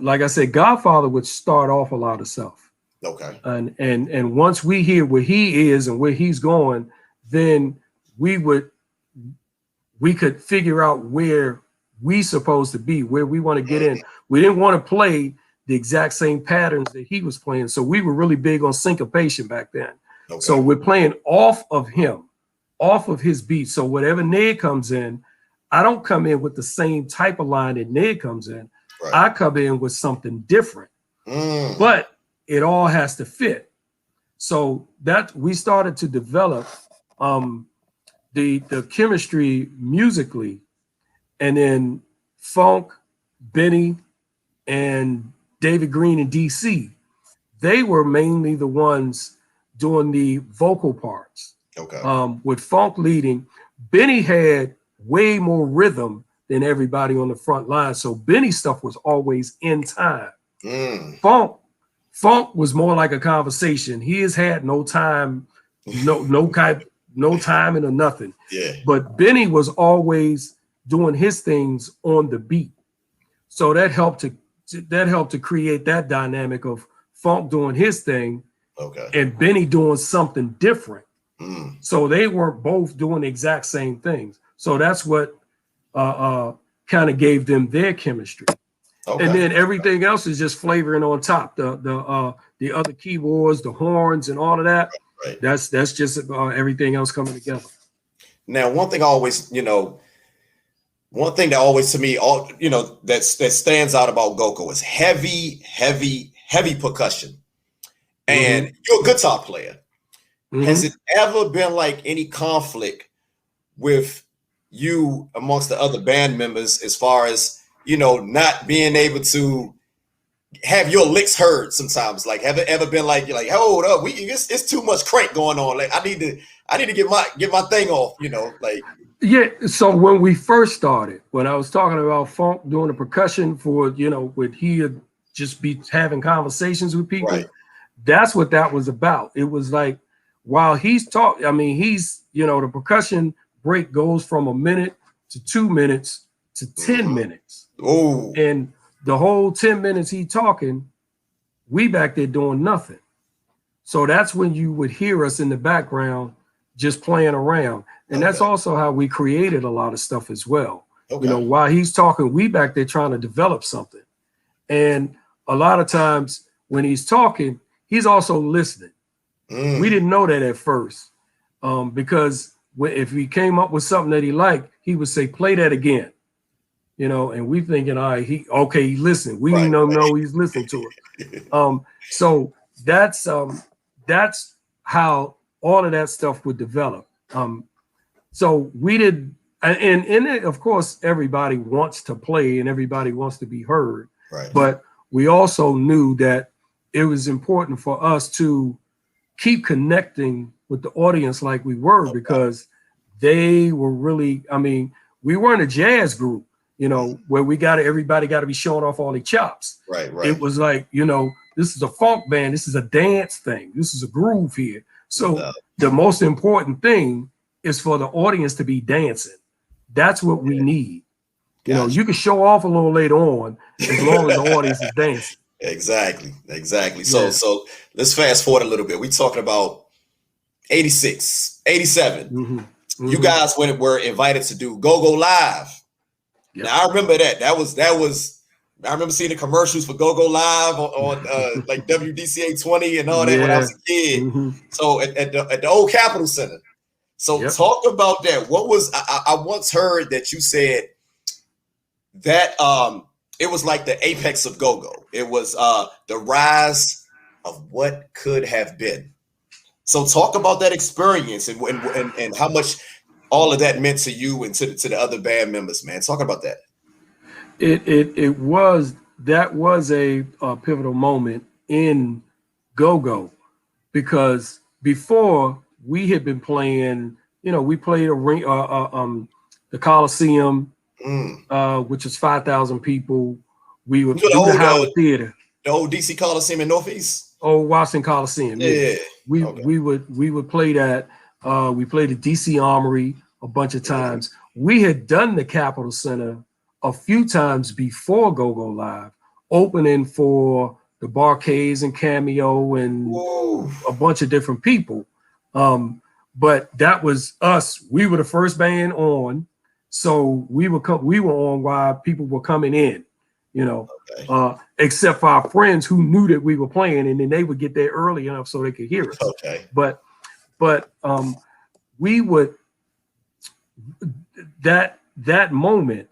like I said, Godfather would start off a lot of stuff, Okay. and once we hear where he is and where he's going, then we would we could figure out where we supposed to be, where we want to get in. We didn't want to play the exact same patterns that he was playing, so we were really big on syncopation back then. So Okay. we're playing off of him, off of his beat. So whatever Ned comes in, I don't come in with the same type of line that Ned comes in. Right. I come in with something different, Mm. but it all has to fit. So that we started to develop um, the chemistry musically, and then Funk, Benny, and David Green in DC, they were mainly the ones doing the vocal parts. Okay. With Funk leading, Benny had way more rhythm than everybody on the front line. So Benny's stuff was always in time. Mm. Funk, Funk was more like a conversation. He has had no time, no timing or nothing. Yeah. But Benny was always doing his things on the beat. So that helped to create that dynamic of Funk doing his thing Okay. and Benny doing something different. Mm. So they weren't both doing the exact same things. So that's what kind of gave them their chemistry. And Okay. then everything else is just flavoring on top. The other keyboards, the horns, and all of that. Right. That's just everything else coming together. Now, one thing that always to me, all that stands out about Goko is heavy, heavy, heavy percussion. Hmm. And you're a guitar player. Has Hmm. it ever been like any conflict with you amongst the other band members as far as not being able to have your licks heard sometimes? Like, have it ever been like you're like, hold up, it's too much crank going on. Like, I need to get my thing off. Like. Yeah, so when we first started, when I was talking about Funk doing the percussion for, when he would just be having conversations with people, Right. that's what that was about. It was like while he's talking, I mean, the percussion break goes from a minute to 2 minutes to 10 Mm-hmm. minutes. Oh, And the whole 10 minutes he talking, we back there doing nothing. So that's when you would hear us in the background just playing around. And that's okay. also how we created a lot of stuff as well. Okay. While he's talking, we back there trying to develop something. And a lot of times when he's talking, he's also listening. We Mm. didn't know that at first because if he came up with something that he liked, he would say, play that again. And we thinking, all right, he listened. We Right. didn't know he's listening to it. So that's how all of that stuff would develop. So we did, and of course, everybody wants to play and everybody wants to be heard. Right. But we also knew that it was important for us to keep connecting with the audience like we were, Okay. because they were really, I mean, we weren't a jazz group, where everybody got to be showing off all their chops. Right. Right. It was like, this is a funk band. This is a dance thing. This is a groove here. So the most important thing is for the audience to be dancing. That's what we need. Gotcha. You can show off a little later on as long as the audience is dancing. Exactly. Yeah. So let's fast forward a little bit. We're talking about 86, 87. Mm-hmm. Mm-hmm. You guys were invited to do Go-Go Live. Yep. Now I remember that. That was. I remember seeing the commercials for Go-Go Live on like WDCA 20 and all that when I was a kid. Mm-hmm. So at the old Capitol Center. So talk about that. What was I once heard that you said that it was like the apex of go-go. It was the rise of what could have been. So talk about that experience and how much all of that meant to you and to the other band members, man. Talk about that. That was a pivotal moment in go-go, because before we had been playing, we played the Coliseum, which is 5,000 people. We would do the Howard Theater, the old DC Coliseum in Northeast. Oh, Washington Coliseum. Yeah. We would play that. We played the DC Armory a bunch of times. We had done the Capitol Center a few times before Go-Go Live, opening for the Barcades and Cameo and a bunch of different people. But that was us. We were the first band on, so we were on while people were coming in, except for our friends who knew that we were playing, and then they would get there early enough so they could hear us. Okay. But we would that moment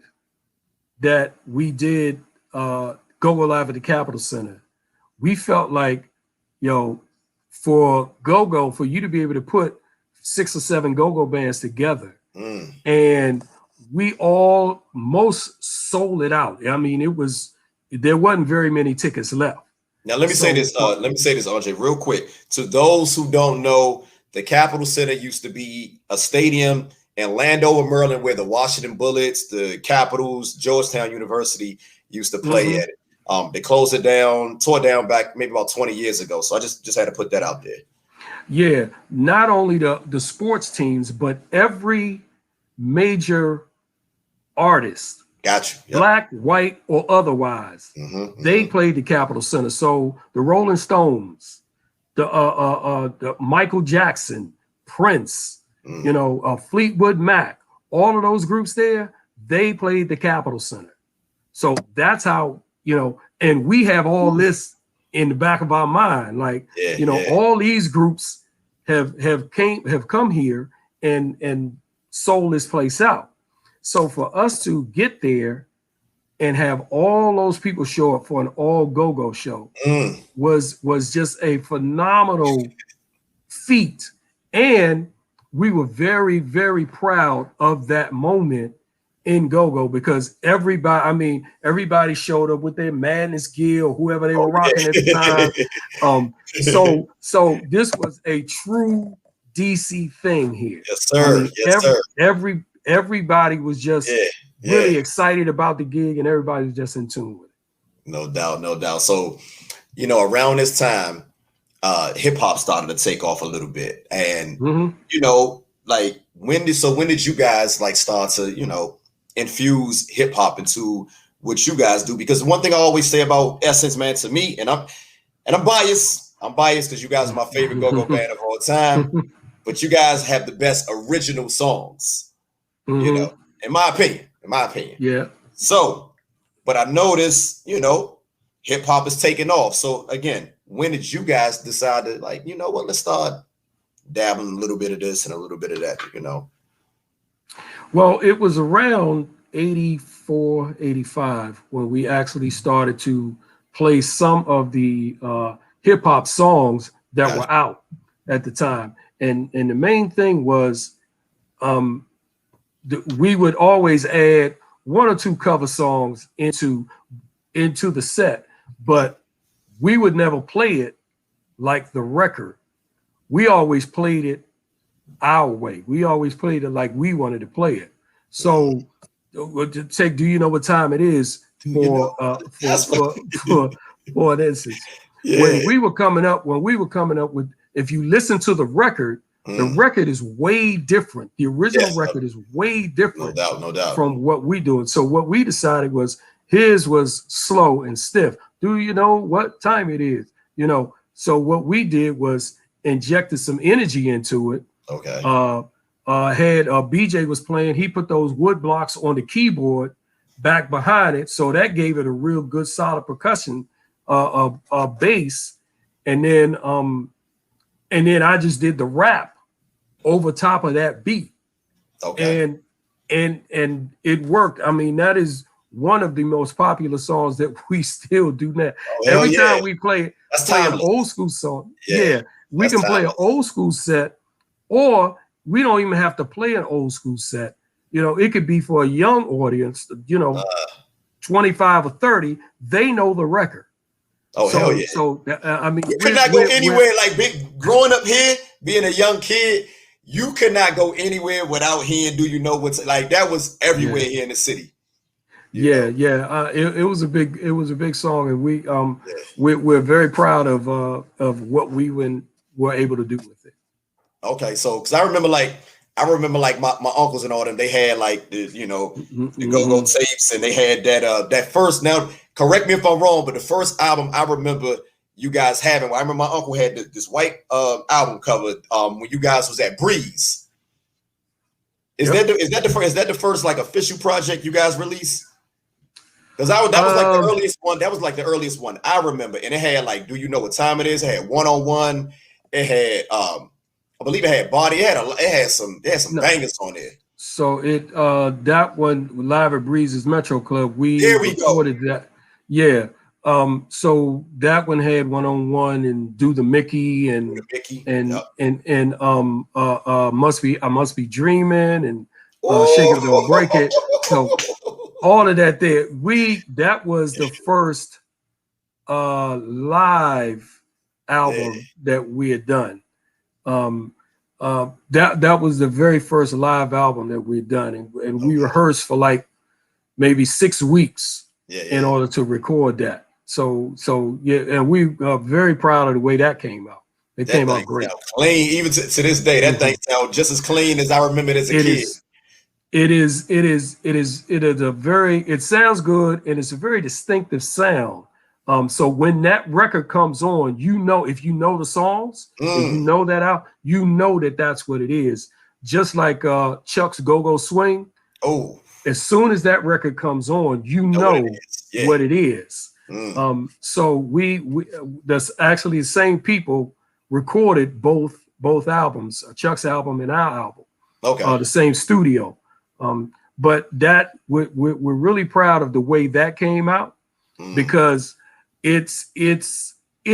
that we did Go-Go Live at the Capitol Center, we felt like, for Go-Go, for you to be able to put 6 or 7 Go-Go bands together, and we almost sold it out. I mean, there wasn't very many tickets left. Now let me say this, Andre, real quick. To those who don't know, the Capitol Center used to be a stadium in Landover, Maryland, where the Washington Bullets, the Capitals, Georgetown University used to play at it. They closed it down, tore it down back maybe about 20 years ago. So I just had to put that out there. Yeah, not only the sports teams, but every major artist, Gotcha. Yep. Black, white, or otherwise, they played the Capitol Center. So the Rolling Stones, the Michael Jackson, Prince, Fleetwood Mac, all of those groups there, they played the Capitol Center. So that's how, and we have all this in the back of our mind, like, all these groups have come here and sold this place out. So for us to get there and have all those people show up for an all go-go show was just a phenomenal feat. And we were very, very proud of that moment in go-go, because everybody showed up with their Madness gear or whoever they were rocking at the time. So this was a true DC thing here. Yes, sir. Every everybody was just yeah. really excited about the gig, and everybody was just in tune with it. No doubt, no doubt. So, you know, around this time, hip hop started to take off a little bit, and you know, like when did you guys like start to, you know, infuse hip hop into what you guys do? Because one thing I always say about Essence, man, to me, and I'm biased. I'm biased because you guys are my favorite go-go band of all time. But you guys have the best original songs, you know, in my opinion. Yeah. So, but I noticed, you know, hip hop is taking off. So again, when did you guys decide to, like, you know what, let's start dabbling a little bit of this and a little bit of that, you know? Well, it was around 84, 85 when we actually started to play some of the hip hop songs that were out at the time. And the main thing was we would always add one or two cover songs into the set, but we would never play it like the record. We always played it our way. We always played it like we wanted to play it. So to take, do you know what time it is for an instance? Yeah. When we were coming up with, if you listen to the record is way different. The original record is way different, no doubt, from what we doing. So what we decided was his was slow and stiff. Do you know what time it is? You know, so what we did was injected some energy into it. Okay. Had BJ was playing, he put those wood blocks on the keyboard back behind it, so that gave it a real good solid percussion bass. And then I just did the rap over top of that beat. Okay. And it worked. I mean, that is one of the most popular songs that we still do now. Every time we play an old school song, we can play an old school set, or we don't even have to play an old school set. You know, it could be for a young audience, you know, 25 or 30, they know the record. Oh, so, hell yeah. So, I mean, you could not go anywhere, like growing up here, being a young kid, you could not go anywhere without hearing Do You Know What's, like, that was everywhere here in the city. It was a big song, and we're very proud of what we were able to do with it. Okay, so because I remember like my uncles and all them, they had like the, you know, the go-go tapes, and they had that first, now correct me if I'm wrong, but the first album I remember you guys having, I remember my uncle had this white album cover when you guys was at Breeze. Is that the first like official project you guys released? Because that was like the earliest one. That was like the earliest one I remember, and it had like Do You Know What Time It Is? It had 101. It had I believe it had Body. It had some bangers on there. So that one live at Breeze's Metro Club, we recorded that. Yeah. So that one had 101 and Do the Mickey and I Must Be Dreaming and Shake It Don't Break It. So all of that there. That was the first live album that we had done. That was the very first live album that we'd done, and we rehearsed for like maybe 6 weeks in order to record that. So yeah, and we are very proud of the way that came out. It came out great, clean. Even to this day, that thing sounds just as clean as I remember it as a kid. It sounds good, and it's a very distinctive sound. So when that record comes on, you know, if you know the songs, if you know that out, you know that's what it is. Just like Chuck's Go-Go Swing. Oh, as soon as that record comes on, you know what it is. So we that's actually the same people recorded both albums, Chuck's album and our album. Okay, the same studio. But that we're really proud of the way that came out, because it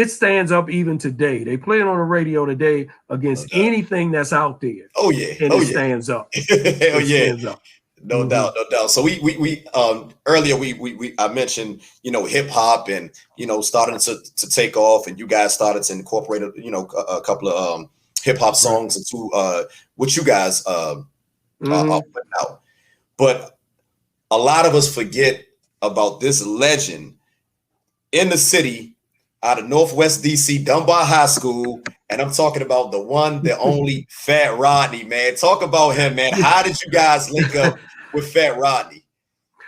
stands up even today. They play it on the radio today against anything that's out there. Oh yeah, and it stands up. Stands up. No doubt, no doubt. So we earlier I mentioned, you know, hip hop and, you know, starting to take off, and you guys started to incorporate, you know, a couple of hip hop songs into what you guys putting out. But a lot of us forget about this legend in the city out of Northwest DC, Dunbar High School. And I'm talking about the one, the only Fat Rodney, man. Talk about him, man. How did you guys link up with Fat Rodney?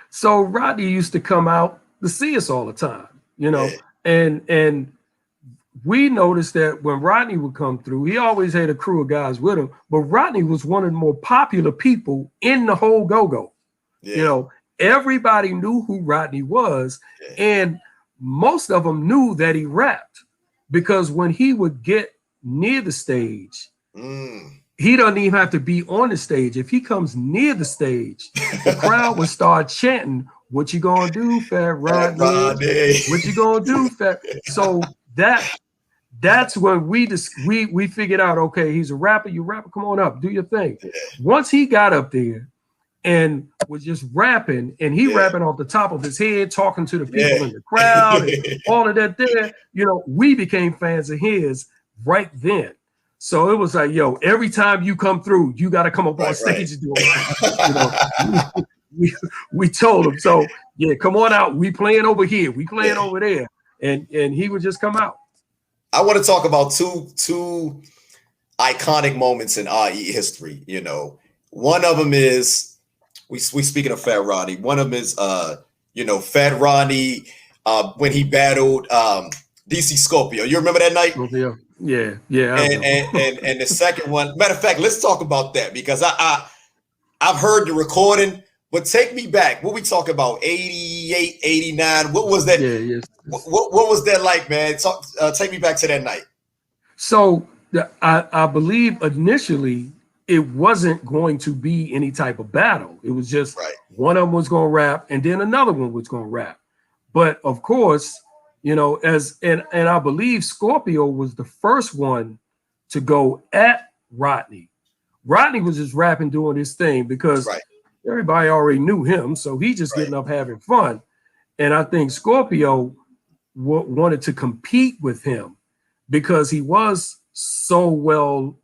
So Rodney used to come out to see us all the time, you know, and we noticed that when Rodney would come through, he always had a crew of guys with him, but Rodney was one of the more popular people in the whole go-go. You know, everybody knew who Rodney was, and most of them knew that he rapped, because when he would get near the stage, he doesn't even have to be on the stage. If he comes near the stage, the crowd would start chanting, "What you gonna do, Fat Rodney? What you gonna do, Fat?" So that's when we figured out, okay, he's a rapper. You rapper, come on up, do your thing. Once he got up there and was just rapping, and he rapping off the top of his head, talking to the people in the crowd, and all of that there, you know, we became fans of his right then. So it was like, yo, every time you come through, you got to come up on stage and do it. You know, we told him, so yeah, come on out. We playing over here. We playing over there. And he would just come out. I want to talk about two iconic moments in RE history. You know, one of them is we speaking of Fat Rodney. One of them is you know, Fat Rodney when he battled DC Scorpio. You remember that night? Yeah. And the second one, matter of fact, let's talk about that, because I've heard the recording, but take me back. What we talk about, 88, 89? What was that? What was that like, man? Take me back to that night. So I believe initially it wasn't going to be any type of battle. It was just one of them was going to rap, and then another one was going to rap. But of course, you know, and I believe Scorpio was the first one to go at Rodney. Rodney was just rapping, doing his thing, because everybody already knew him, so he just getting up having fun. And I think Scorpio wanted to compete with him because he was so well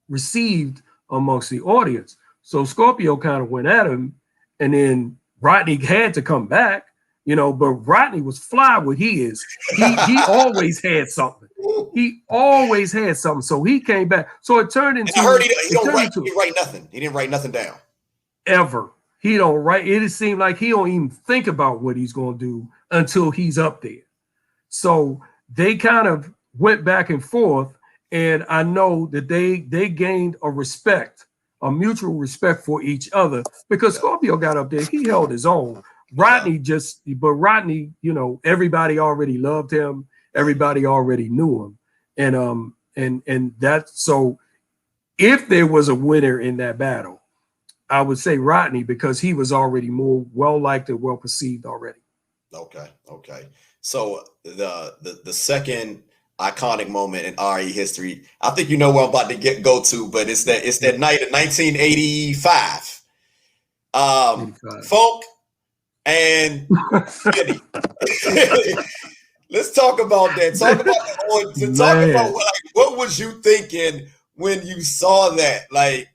received amongst the audience. So Scorpio kind of went at him, and then Rodney had to come back. You know, but Rodney was fly what he is. He always had something. He always had something. So he came back. So it turned into. And I heard he didn't write nothing. He didn't write nothing down. Ever. He don't write. It seemed like he don't even think about what he's going to do until he's up there. So they kind of went back and forth, and I know that they gained a mutual respect for each other, because Scorpio got up there. He held his own. Rodney, you know, everybody already loved him. Everybody already knew him. And that's, so if there was a winner in that battle, I would say Rodney, because he was already more well-liked and well-perceived already. Okay. So the second iconic moment in RE history, I think you know where I'm about to go to, but it's that night of 1985. Funk and Philly. Let's talk about that. Talk about what was you thinking when you saw that? Like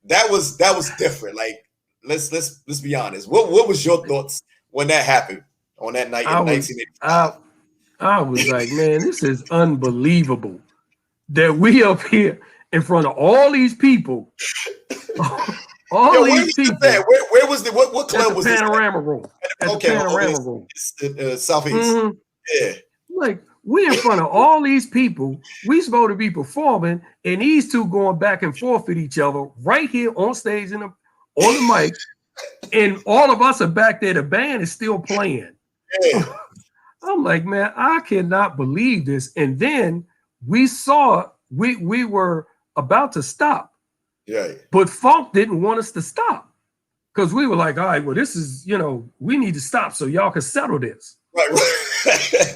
that was different. Like let's be honest. What was your thoughts when that happened on that night in 1985? I was like, man, this is unbelievable that we up here in front of all these people. These people. Where was what club was this? Panorama Room. Panorama Room. Southeast. Mm-hmm. Yeah. Like, we in front of all these people. We supposed to be performing, and these two going back and forth with each other right here on stage on the mic. And all of us are back there. The band is still playing. Yeah. I'm like, man, I cannot believe this. And then we saw we were about to stop. Yeah. But Funk didn't want us to stop, because we were like, all right, well, this is, you know, we need to stop so y'all can settle this. Right.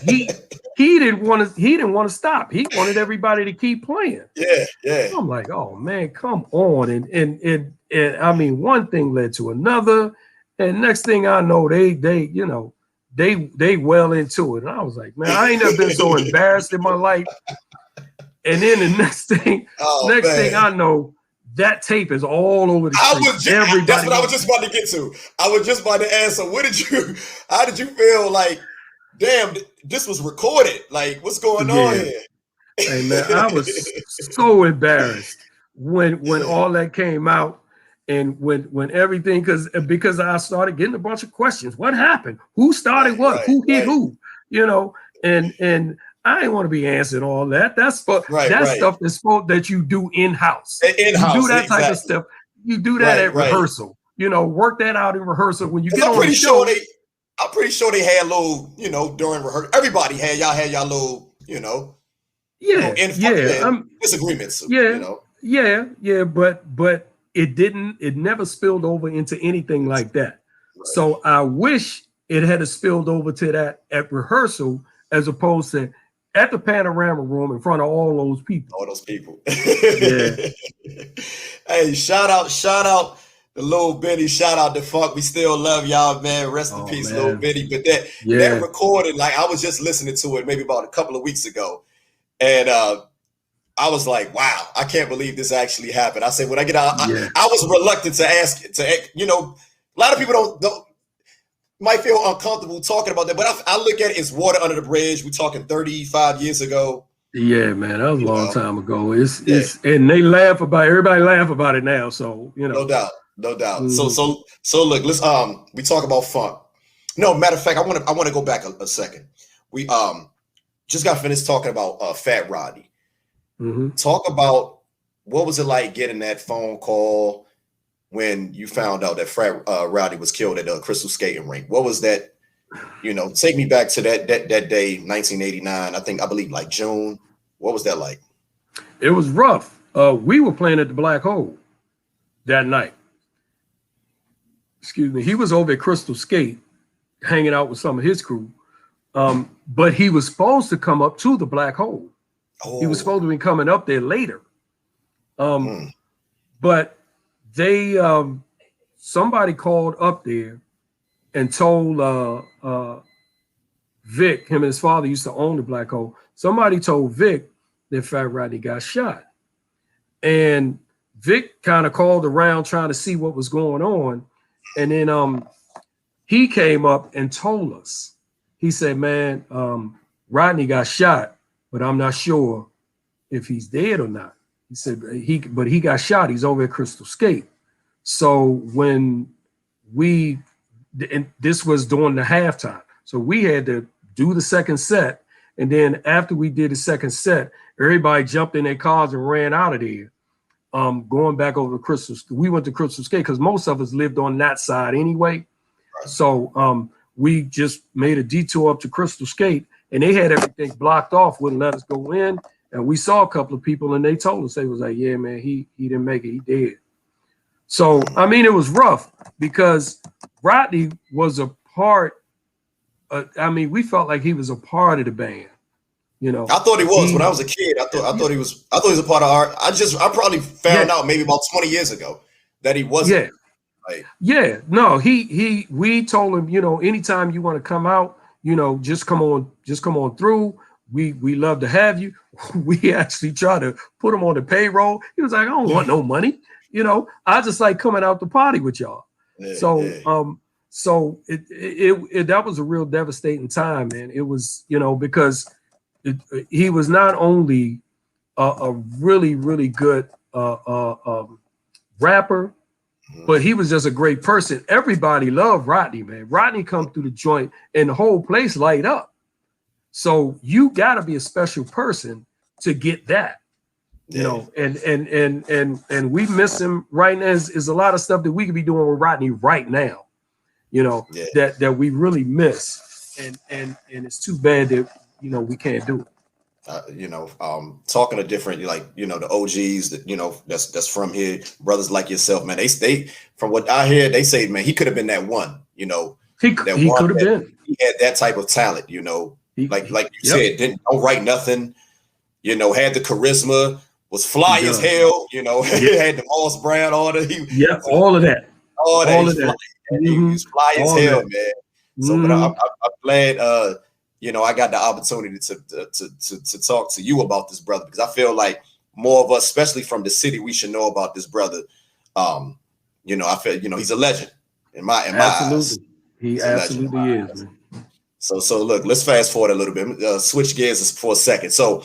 He didn't want to stop. He wanted everybody to keep playing. Yeah. I'm like, oh man, come on. And I mean, one thing led to another. And next thing I know, they well into it. And I was like, man, I ain't never been so embarrassed in my life. And then the next thing I know, that tape is all over the I street. was just, that's what I was just about to get to. I was just about to ask. So, how did you feel like? Damn, this was recorded. Like, what's going on Yeah. here? Hey man, I was so embarrassed when all that came out, and when everything, because I started getting a bunch of questions. What happened? Who started what? Who hit who? You know, and I didn't want to be answering all that. That's stuff that you do in house. You do that type of stuff. You do that at rehearsal. You know, work that out in rehearsal. When you get on the show, I'm pretty sure they had little, during rehearsal. Everybody had y'all little, disagreements. Yeah. But it never spilled over into anything like that. Right. So I wish it had spilled over to that at rehearsal, as opposed to at the panorama room in front of all those people. Yeah. Hey, shout out the Little Benny, shout out to Funk. We still love y'all, man. Rest in peace, Little Benny. But that recording, like, I was just listening to it maybe about a couple of weeks ago, and I was like, wow, I can't believe this actually happened. I said, when I get out, I was reluctant to ask, a lot of people might feel uncomfortable talking about that, but I look at it as water under the bridge. We're talking 35 years ago. Yeah, man, that was a long time ago. It's and everybody laugh about it now. So, no doubt. Mm-hmm. So look, let's we talk about funk. No, matter of fact, I want to go back a second. We just got finished talking about Fat Rodney. Mm-hmm. Talk about what was it like getting that phone call when you found out that Fat Rodney was killed at a Crystal Skating Rink. What was that? Take me back to that day, 1989. I believe like June. What was that like? It was rough. We were playing at the Black Hole that night. Excuse me. He was over at Crystal Skate, hanging out with some of his crew. But he was supposed to come up to the Black Hole. Oh. He was supposed to be coming up there later. But they somebody called up there and told Vic, him and his father used to own the Black Hole. Somebody told Vic that Fat Rodney got shot. And Vic kind of called around trying to see what was going on. And then he came up and told us. He said, man, Rodney got shot, but I'm not sure if he's dead or not. He said, but he got shot. He's over at Crystal Skate. So when this was during the halftime. So we had to do the second set. And then after we did the second set, everybody jumped in their cars and ran out of there. Going back over to Crystal, we went to Crystal Skate because most of us lived on that side anyway. Right. So we just made a detour up to Crystal Skate, and they had everything blocked off, wouldn't let us go in. And we saw a couple of people, and they told us, they was like, yeah, man, he didn't make it, he dead. So, I mean, it was rough because Rodney was a part. We felt like he was a part of the band. I thought he was when I was a kid. I thought he was a part of our. I probably found out maybe about 20 years ago that he wasn't. No, we told him, anytime you want to come out, just come on through. We love to have you. We actually try to put him on the payroll. He was like, I don't want no money. I just like coming out to party with y'all. So it that was a real devastating time, man. It was, because he was not only a really, really good rapper, but he was just a great person. Everybody loved Rodney, man. Rodney come through the joint and the whole place light up. So you got to be a special person to get that, and we miss him right now. Is a lot of stuff that we could be doing with Rodney right now, that we really miss, and it's too bad that we can't do it. Talking to different, the OGs that that's from here, brothers like yourself, man. They from what I hear, they say, man, he could have been that one. He could have been. He had that type of talent. Like you said, don't write nothing. Had the charisma, was fly as hell. Had the Moss Brown order. All of that. All that. He was fly as hell, man. So, but I'm glad. I got the opportunity to talk to you about this, brother, because I feel like more of us, especially from the city, we should know about this brother. You know, I feel, you know, he's a legend in my eyes. He He's a legend. absolutely is, man. So look, let's fast forward a little bit. Switch gears for a second. So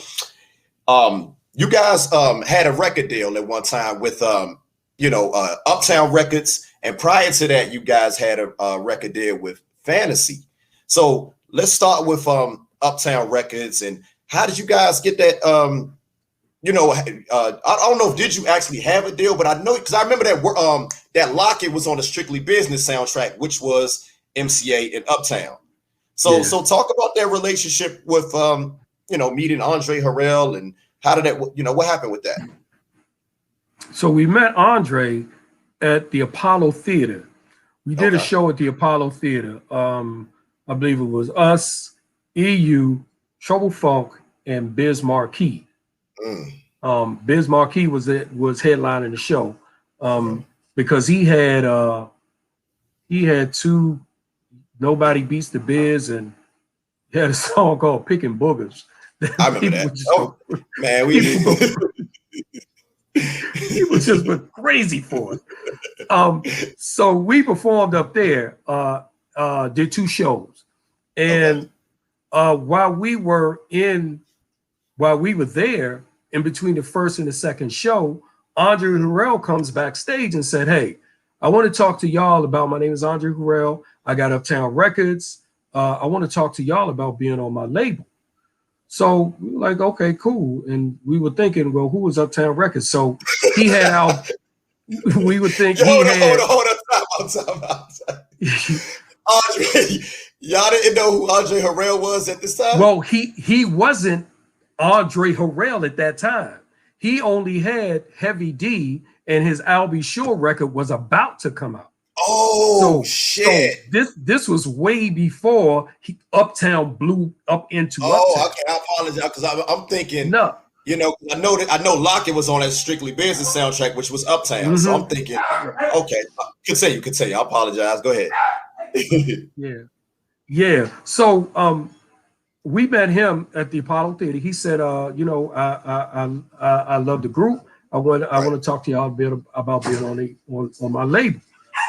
you guys had a record deal at one time with you know, Uptown Records, and prior to that, you guys had a record deal with Fantasy. So let's start with Uptown Records, and how did you guys get that? You know, I don't know if did you actually have a deal, but I know because I remember that that Locket was on the Strictly Business soundtrack, which was MCA in Uptown. So so talk about that relationship with you know, meeting Andre Harrell, and how did that, you know, what happened with that? So we met Andre at the Apollo Theater. We did a show at the Apollo Theater. I believe it was us, EU, Trouble Funk, and Biz Marquee. Biz Marquee was headlining the show because he had two Nobody Beats the Biz, and he had a song called Picking Boogers. I remember that. Man, people just went crazy for it. So we performed up there, did 2 shows, and while we were there, in between the first and the second show, Andre Harrell comes backstage and said, "Hey, I want to talk to y'all about, my name is Andre Harrell. I got Uptown Records. I want to talk to y'all about being on my label." So we were like, okay, cool. And we were thinking, well, who was Uptown Records? So he had our, we would think hold on, Andre, y'all didn't know who Andre Harrell was at this time? Well, he wasn't Andre Harrell at that time. He only had Heavy D, and his I'll Be Sure record was about to come out. Oh, shit. So this was way before Uptown blew up into Uptown. Okay, I apologize, because I'm thinking, no. You know, I know Locket was on that Strictly Business soundtrack, which was Uptown. So I'm thinking, okay, continue. I apologize. Go ahead. Yeah. So we met him at the Apollo Theater. He said, you know, I love the group. I want to talk to y'all a bit about being on my label.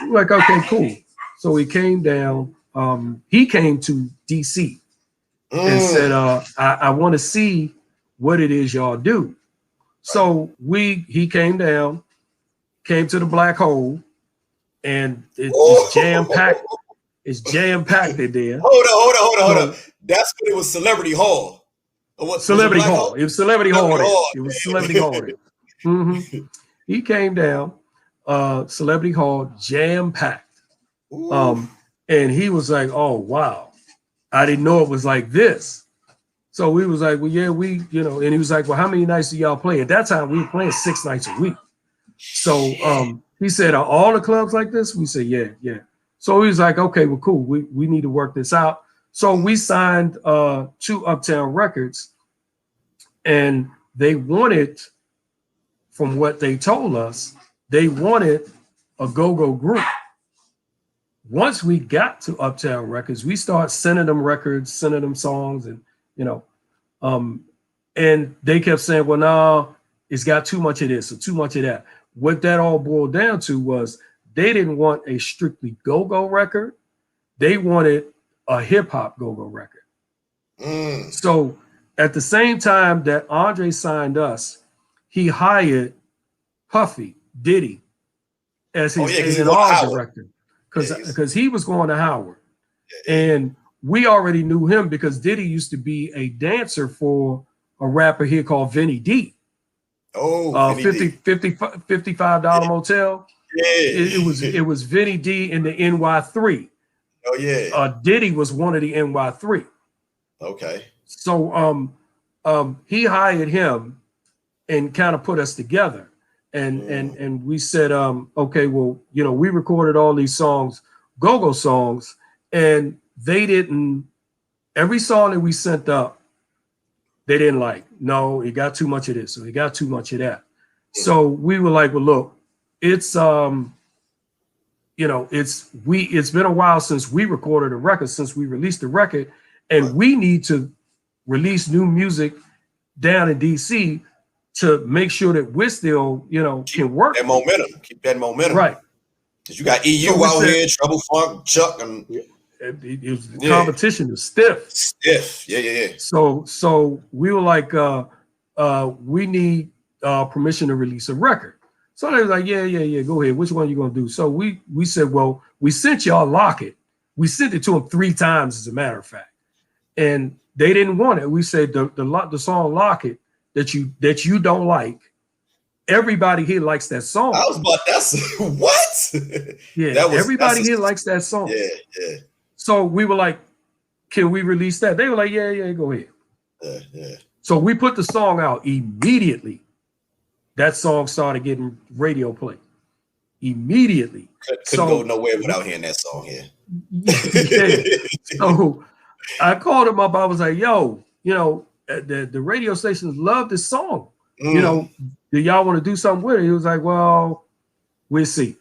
We're like, okay, cool. So he came down. He came to DC and said, I want to see what it is y'all do. So he came down, came to the Black Hole, and it's jam-packed. It's jam-packed in there. Hold on. That's when it was Celebrity Hall. Celebrity Hall. It was Celebrity Hall. It was Celebrity Hall. He came down, Celebrity Hall, jam-packed. And he was like, oh, wow. I didn't know it was like this. So we was like, well, yeah, you know, and he was like, well, how many nights do y'all play? At that time, we were playing 6 nights a week. So he said, are all the clubs like this? We said, yeah. So he was like, okay, well, cool. We need to work this out. So we signed to Uptown Records, and they wanted, from what they told us, they wanted a go-go group. Once we got to Uptown Records, we started sending them records, sending them songs, and you know, and they kept saying, well, no, it's got too much of this or too much of that. What that all boiled down to was they didn't want a strictly go-go record. They wanted a hip-hop go-go record. So at the same time that Andre signed us, he hired Puffy, Diddy, as his A&R director, because he was going to Howard. And we already knew him because Diddy used to be a dancer for a rapper here called Vinny D. $55 Motel. It was Vinny D in the NY3. Oh yeah. Diddy was one of the NY3. Okay. So he hired him and kind of put us together. And we said, okay, well, you know, we recorded all these songs, go-go songs, and they didn't, every song that we sent up, they didn't like. No, it got too much of this, or it got too much of that. So we were like, well, look, it's you know, it's been a while since we recorded a record, since we released the record, and we need to release new music down in DC to make sure that we're still, can work. That momentum. Keep that momentum. Right. Because you got EU out here, Trouble Funk, Chuck, and it was competition is stiff. Stiff. Yeah. So we were like, we need permission to release a record. So they was like, yeah, go ahead. Which one are you gonna do? So we said, well, we sent y'all Lock It. We sent it to them 3 times, as a matter of fact, and they didn't want it. We said the song Lock It that you don't like. Everybody here likes that song. I was about that's what? Yeah, everybody here likes that song. Yeah. So we were like, can we release that? They were like, yeah, go ahead. Yeah. So we put the song out immediately. That song started getting radio play. Immediately. Couldn't go nowhere without hearing that song here. Yeah. So I called him up. I was like, yo, the radio stations love this song. Do y'all want to do something with it? He was like, well, we'll see.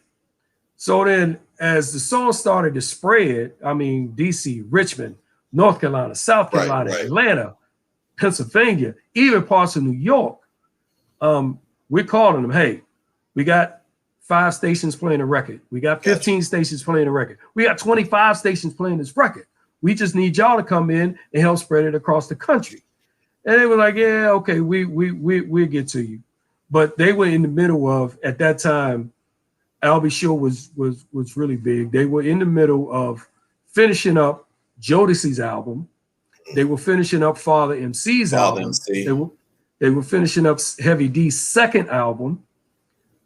So then as the song started to spread, I mean, DC, Richmond, North Carolina, South Carolina, Atlanta, Pennsylvania, even parts of New York, we're calling them, hey, we got 5 stations playing a record. We got 15 stations playing a record. We got 25 stations playing this record. We just need y'all to come in and help spread it across the country. And they were like, yeah, okay, we'll get to you. But they were in the middle of, at that time, Albie Shore was really big. They were in the middle of finishing up Jodeci's album. They were finishing up Father MC's album. MC. They were finishing up Heavy D's second album.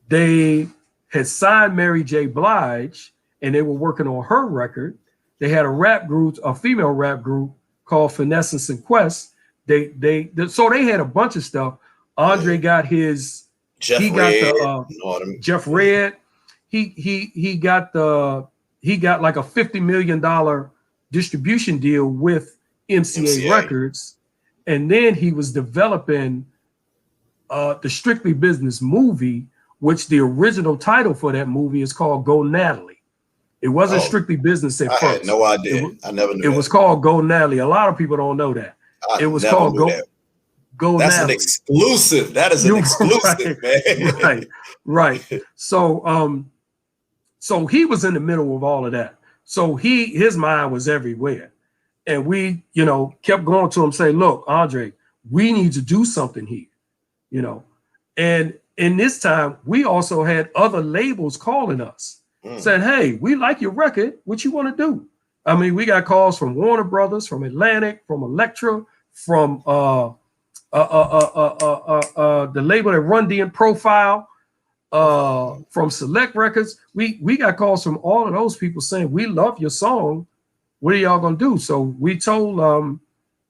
They had signed Mary J. Blige, and they were working on her record. They had a female rap group called Finesse and Quest. So they had a bunch of stuff. Andre got his. Jeff Red. He got like a $50 million distribution deal with MCA Records, and then he was developing the Strictly Business movie, which the original title for that movie is called Go Natalie. It wasn't Strictly Business at first. I had no idea. I never knew. It was called Go Natalie. A lot of people don't know that. It was called Go That's Natalie. an exclusive. That is an exclusive, man. Right. So he was in the middle of all of that. So his mind was everywhere. And we, kept going to him saying, look, Andre, we need to do something here, And in this time, we also had other labels calling us, saying, hey, we like your record. What you want to do? I mean, we got calls from Warner Brothers, from Atlantic, from Elektra, from the label that Run D and Profile, from Select Records. We got calls from all of those people saying, we love your song. What are y'all gonna do? So we told them,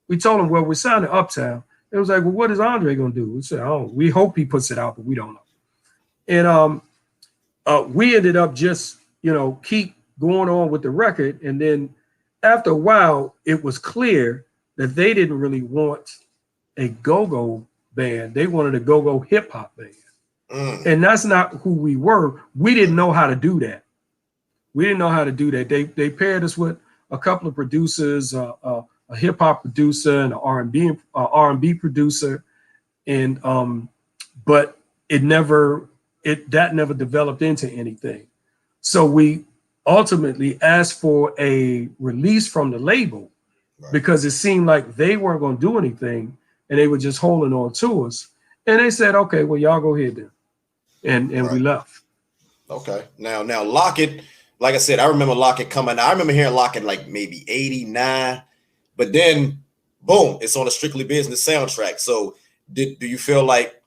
well, we're signing Uptown. It was like, well, what is Andre gonna do? We said, oh, we hope he puts it out, but we don't know. And we ended up just, keep going on with the record. And then after a while, it was clear that they didn't really want a go-go band. They wanted a go-go hip hop band. And that's not who we were. We didn't know how to do that. They paired us with a couple of producers, a hip hop producer and an R&B producer. And, but that never developed into anything. So we ultimately asked for a release from the label because it seemed like they weren't going to do anything and they were just holding on to us. And they said, okay, well, y'all go ahead then. And we left. Okay. Now Lock It, like I said, I remember Lock It coming. I remember hearing Lock It like maybe 89, but then boom, it's on a Strictly Business soundtrack. So do you feel like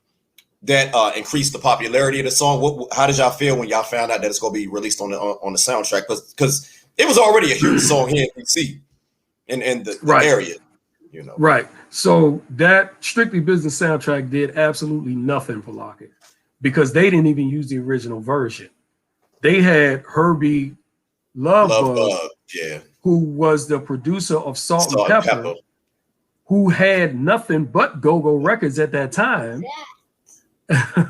that increased the popularity of the song? How did y'all feel when y'all found out that it's going to be released on the soundtrack? Because it was already a huge song here in DC in the area, Right. So that Strictly Business soundtrack did absolutely nothing for Lock It because they didn't even use the original version. They had Herbie Lovebug, who was the producer of Salt and Pepper, who had nothing but go-go records at that time.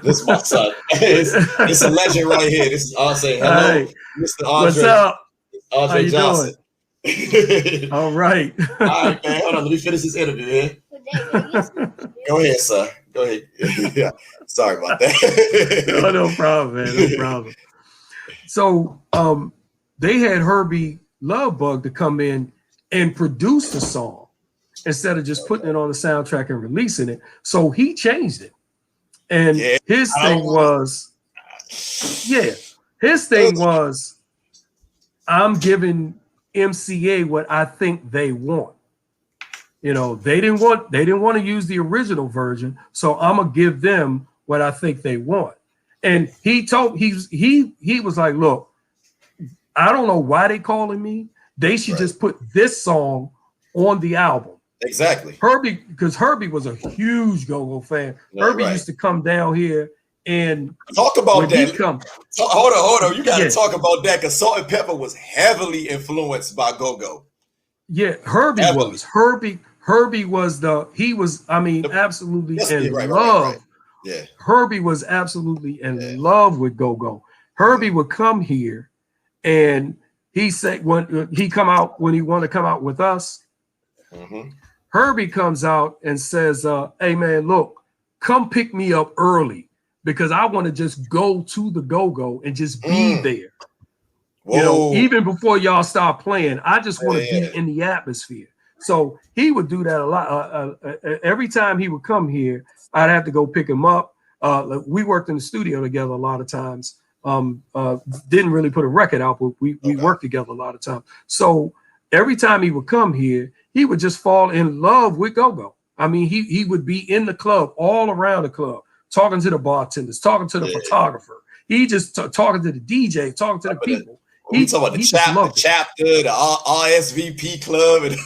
This is my son. It's a legend right here. This is Andre. Hello, Mr. Andre. What's up? Andre How you Johnson. Doing? All right. All right, man. Hold on. Let me finish this interview, man. Go ahead, sir. Go ahead. Yeah, sorry about that. No problem, man. No problem. So they had Herbie Lovebug to come in and produce the song instead of just putting it on the soundtrack and releasing it. So he changed it. And his thing was, I'm giving MCA what I think they want. You know, they didn't want to use the original version, so I'm gonna give them what I think they want. And he was like, look, I don't know why they calling me. They should just put this song on the album. Exactly. Because Herbie was a huge go-go fan. Herbie used to come down here and talk about that. Hold on. You got to talk about that because Salt and Pepper was heavily influenced by go-go. Yeah, Herbie was absolutely in love. Yeah. Herbie was absolutely in love with go-go. Herbie would come here and he said when he wanted to come out with us, Herbie comes out and says, hey man, look, come pick me up early because I want to just go to the go-go and just be there. Whoa. You know, even before y'all start playing, I just want to be in the atmosphere. So he would do that a lot. Every time he would come here, I'd have to go pick him up. We worked in the studio together a lot of times. Didn't really put a record out, but we worked together a lot of times. So every time he would come here, he would just fall in love with go-go. I mean, he would be in the club, all around the club, talking to the bartenders, talking to the photographer. He just talking to the DJ, talking to the people. We talking about the chapter, the RSVP club, and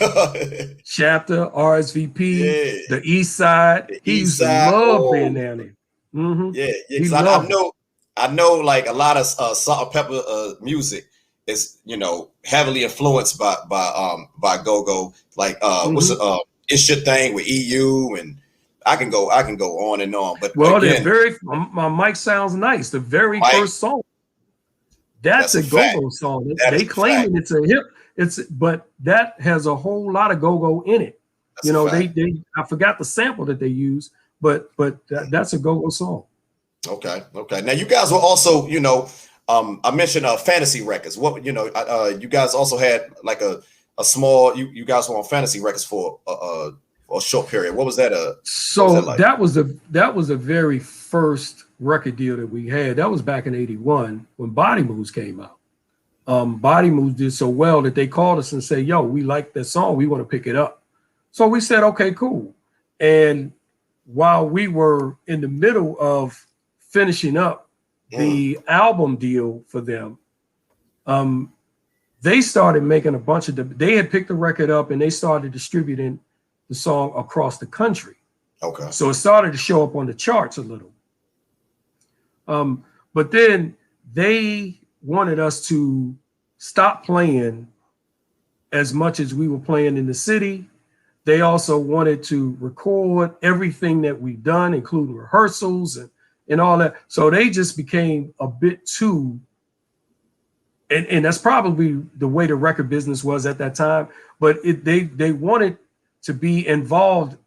chapter, RSVP, the East Side. He used to love being down there. I know, like a lot of Salt and Pepper what's heavily influenced by go-go. Like what's It's Your Thing with EU, and I can go on and on. But again, my mic sounds nice. The very first song. That's a go-go song. They claim it's a hip. But that has a whole lot of go-go in it. I forgot the sample that they use, but that's a go-go song. Okay. Now you guys were also, I mentioned Fantasy Records. What you guys also had like a small. You guys were on Fantasy Records for a short period. What was that? That was the very first record deal that we had. That was back in '81 when Body Moves came out. Body Moves did so well that they called us and said, yo, we like that song, we want to pick it up. So we said, okay, cool. And while we were in the middle of finishing up the album deal for them, they started making a bunch of they had picked the record up and they started distributing the song across the country. Okay. So it started to show up on the charts a little. But then they wanted us to stop playing as much as we were playing in the city. They also wanted to record everything that we've done, including rehearsals and all that. So they just became a bit too, and that's probably the way the record business was at that time, but they wanted to be involved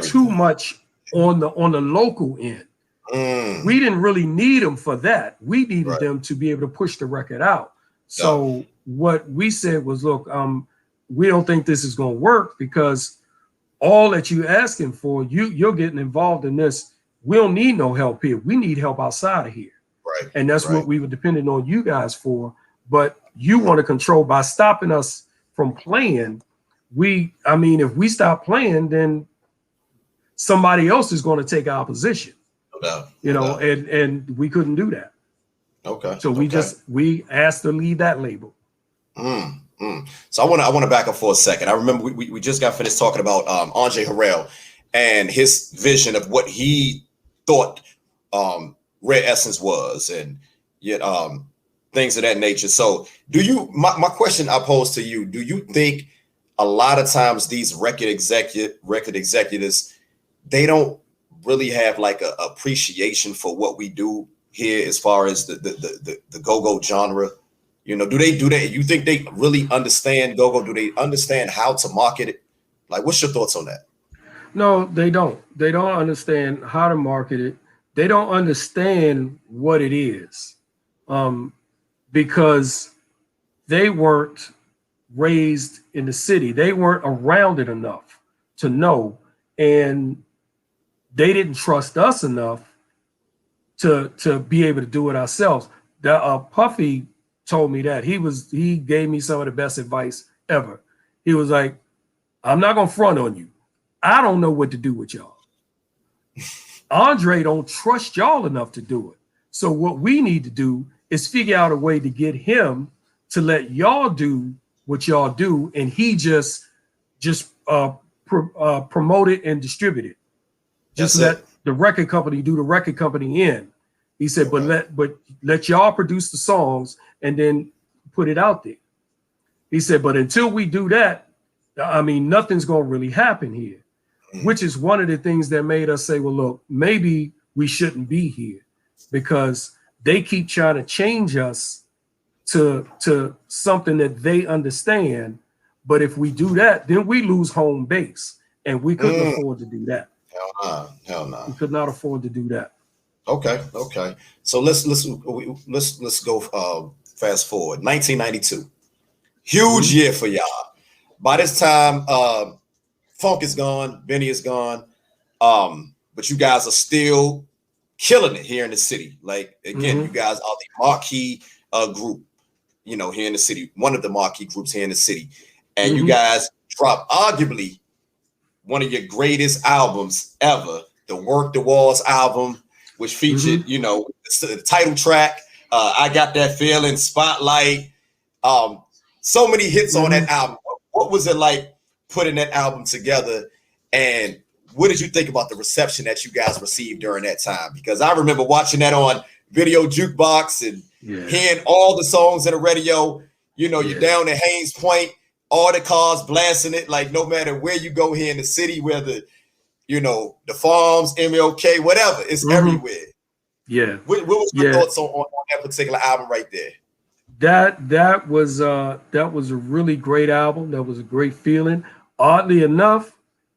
too much on the local end. We didn't really need them for that. We needed them to be able to push the record out. So what we said was, look, we don't think this is going to work because all that you're asking for, you're getting involved in this. We don't need no help here. We need help outside of here. Right. And that's what we were depending on you guys for. But you want to control by stopping us from playing. If we stop playing, then somebody else is going to take our position. And we couldn't do that. Okay. So we asked to leave that label. So I want to back up for a second. I remember we just got finished talking about Andre Harrell and his vision of what he thought Rare Essence was, and things of that nature. So my question I pose to you, do you think a lot of times these record executives, they don't really have like a appreciation for what we do here as far as the go-go genre? Do they you think they really understand go-go? Do they understand how to market it? Like, what's your thoughts on that? No, they don't. They don't understand how to market it. They don't understand what it is, because they weren't raised in the city. They weren't around it enough to know, and they didn't trust us enough to be able to do it ourselves. Puffy told me that he gave me some of the best advice ever. He was like, "I'm not gonna front on you. I don't know what to do with y'all. Andre don't trust y'all enough to do it. So what we need to do is figure out a way to get him to let y'all do what y'all do, and he just promote it and distribute it. Just let the record company do the record company in." He said, but let y'all produce the songs and then put it out there. He said, but until we do that, I mean, nothing's going to really happen here, which is one of the things that made us say, well, look, maybe we shouldn't be here, because they keep trying to change us to something that they understand. But if we do that, then we lose home base, and we couldn't afford to do that. Hell no. We could not afford to do that. Okay. So let's go fast forward. 1992, huge year for y'all. By this time, Funk is gone, Benny is gone, but you guys are still killing it here in the city. Like, again, you guys are the marquee group, here in the city, one of the marquee groups here in the city, and you guys dropped arguably one of your greatest albums ever, the Work the Walls album, which featured, the title track, I Got That Feeling, Spotlight, so many hits on that album. What was it like putting that album together, and what did you think about the reception that you guys received during that time? Because I remember watching that on Video Jukebox and hearing all the songs on the radio. You're down at Haynes Point, all the cars blasting it, like no matter where you go here in the city, whether the farms, MLK, whatever, it's everywhere. Yeah. What was your thoughts on that particular album right there? That was a really great album. That was a great feeling. Oddly enough,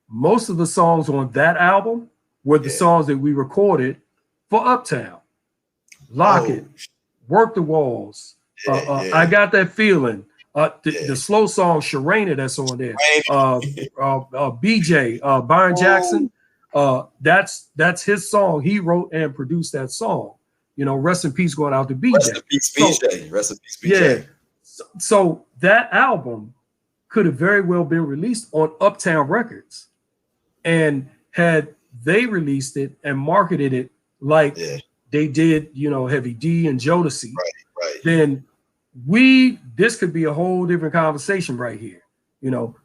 most of the songs on that album were the songs that we recorded for Uptown. Lock It, Work the Walls, I Got That Feeling, the slow song Sharena that's on there, BJ, Byron Jackson, that's his song. He wrote and produced that song. Rest in peace going out to BJ. Rest in peace, BJ. Rest in peace, BJ. Yeah. So that album could have very well been released on Uptown Records, and had they released it and marketed it like they did, Heavy D and Jodeci, right. then this could be a whole different conversation right here,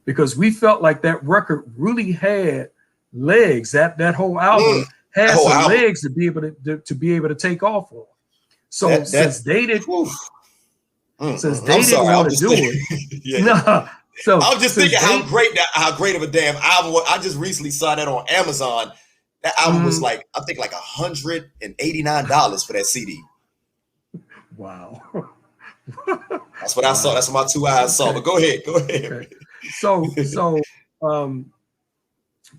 because we felt like that record really had legs. That whole album had some legs to be able to take off on. So since they didn't want to do it, so I was just thinking how great of a damn album. I just recently saw that on Amazon. That album was like, I think like $189 for that CD. Wow. That's what I saw. That's what my two eyes saw. But go ahead. Okay. So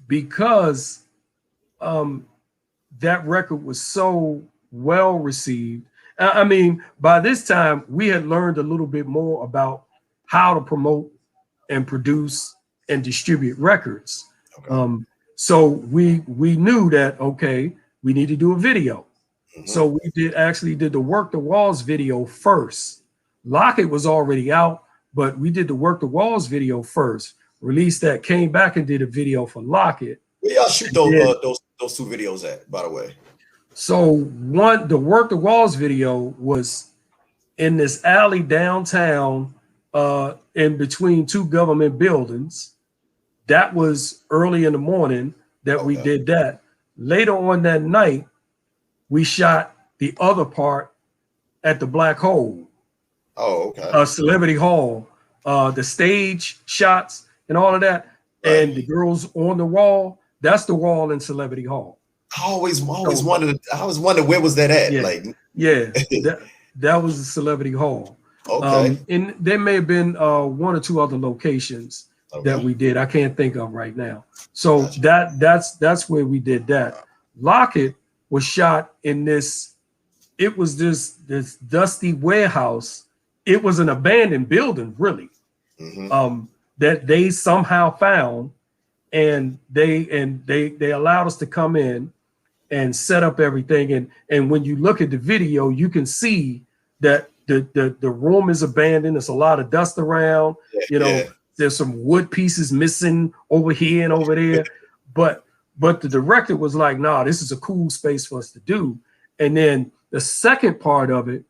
because that record was so well received, I mean, by this time we had learned a little bit more about how to promote and produce and distribute records. Okay. So we knew that, we need to do a video. So we did the Work the Walls video first. Lock It was already out, but we did the Work the Walls video first. Released that, came back and did a video for Lock It. Where y'all shoot those two videos at, by the way? So the Work the Walls video was in this alley downtown, in between two government buildings. That was early in the morning that we did that. Later on that night, we shot the other part at the Black Hole. Oh, okay. Celebrity Hall, the stage shots and all of that, and the girls on the wall. That's the wall in Celebrity Hall. I always wondered where was that at? That was the Celebrity Hall. Okay. And there may have been one or two other locations that we did. I can't think of right now. So Gotcha. that's where we did that. Lockett was shot in this. It was this dusty warehouse. It was an abandoned building, really, that they somehow found, and they allowed us to come in and set up everything. And when you look at the video, you can see that the room is abandoned. There's a lot of dust around. You know, there's some wood pieces missing over here and over there. But the director was like, "Nah, this is a cool space for us to do." And then the second part of it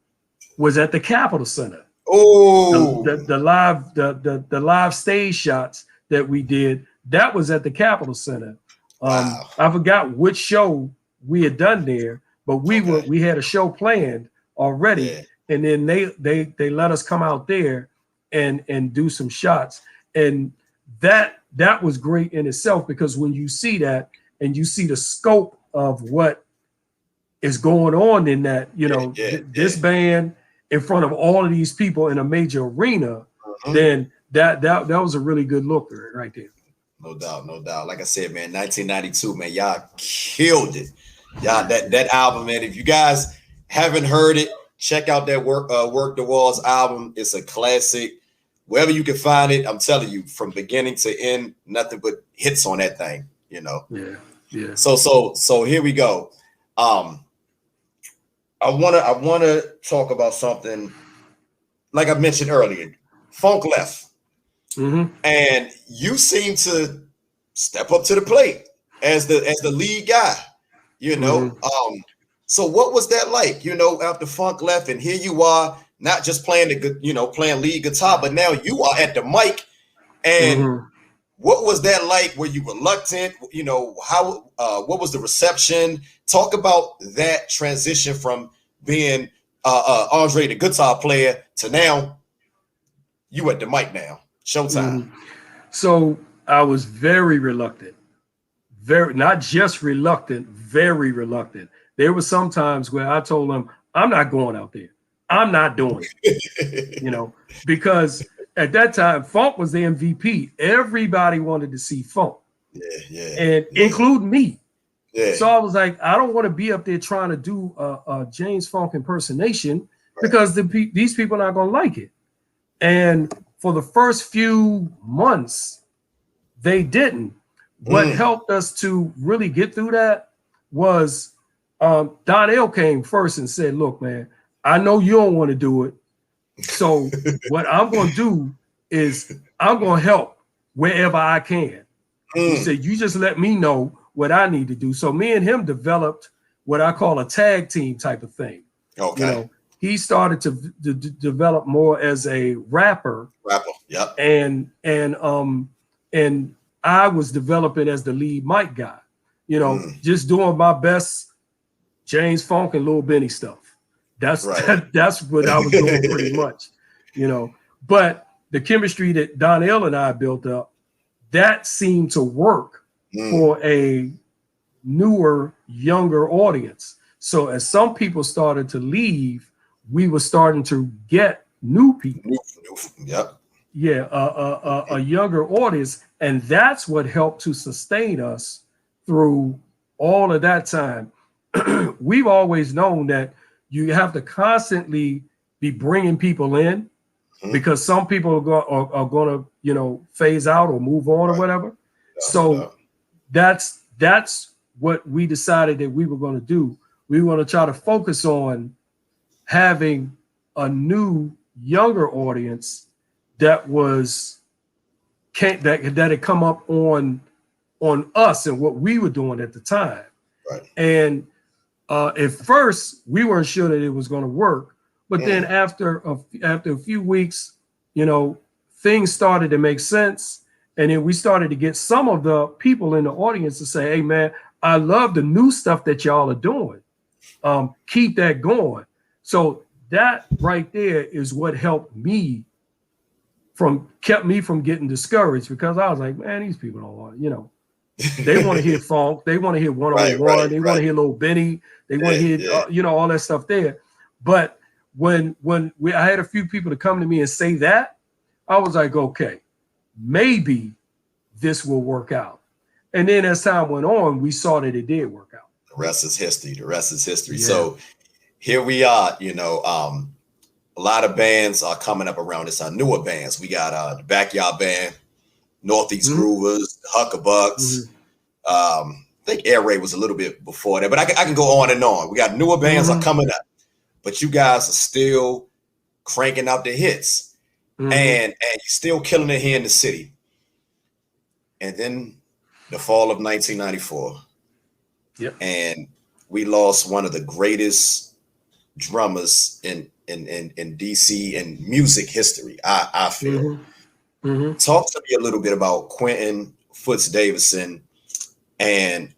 was at the Capitol Center. Oh, the live stage shots that we did, that was at the Capitol Center. wow. I forgot which show we had done there, but we had a show planned already, and then they let us come out there and do some shots, and that was great in itself, because when you see that and you see the scope of what is going on in that, you know, this band in front of all of these people in a major arena, then that was a really good look right there. No doubt, no doubt. Like I said, man, 1992, man, y'all killed it. Y'all, that album, man. If you guys haven't heard it, check out that Work the Walls album. It's a classic. Wherever you can find it, I'm telling you, from beginning to end, nothing but hits on that thing. You know. Yeah. So here we go. I wanna talk about something, like I mentioned earlier. Funk left, and you seem to step up to the plate as the lead guy. You know, so what was that like? You know, after Funk left, and here you are, not just playing playing lead guitar, but now you are at the mic. And what was that like? Were you reluctant? You know, how? What was the reception? Talk about that transition from being Andre, the guitar player, to now you at the mic now. Showtime. So I was very reluctant. Not just reluctant, very reluctant. There were some times where I told them, I'm not going out there. I'm not doing it. You know, because at that time, Funk was the MVP. Everybody wanted to see Funk. And including me. So I was like, I don't want to be up there trying to do a James Funk impersonation, because these people are not going to like it. And for the first few months, they didn't. What helped us to really get through that was Donnell came first and said, "Look, man, I know you don't want to do it. So what I'm going to do is I'm going to help wherever I can." He said, "You just let me know what I need to do." So me and him developed what I call a tag team type of thing. Okay. You know, he started to develop more as a rapper. Yep. And I was developing as the lead mic guy. You know, just doing my best James Funk and Lil Benny stuff. That's what I was doing pretty much. You know, but the chemistry that Donnell and I built up, that seemed to work for a newer, younger audience. So as some people started to leave, we were starting to get new people. A younger audience. And that's what helped to sustain us through all of that time. We've always known that you have to constantly be bringing people in, because some people are going to, you know, phase out or move on or whatever. So that's what we decided that we were going to do. We were going to try to focus on having a new, younger audience that had come up on us and what we were doing at the time. And at first we weren't sure that it was going to work, but then after a few weeks, you know, things started to make sense. And then we started to get some of the people in the audience to say, "Hey man, I love the new stuff that y'all are doing. Keep that going." So that right there is what helped me kept me from getting discouraged, because I was like, man, these people don't want, you know, they want to hear Funk, they want to hear 101, they want to hear Lil Benny, they want to hear you know, all that stuff there. But when I had a few people to come to me and say that, I was like, okay, maybe this will work out. And then as time went on, we saw that it did work out. The rest is history. The rest is history. Yeah. So here we are, a lot of bands are coming up around this, newer bands. We got the Backyard Band, Northeast Groovers, Huckabucks. I think Air Raid was a little bit before that, but I can go on and on. We got newer bands are coming up, but you guys are still cranking out the hits, and you're still killing it here in the city. And then the fall of 1994, and we lost one of the greatest drummers in DC and music history. I feel. Talk to me a little bit about Quentin Foots Davidson, and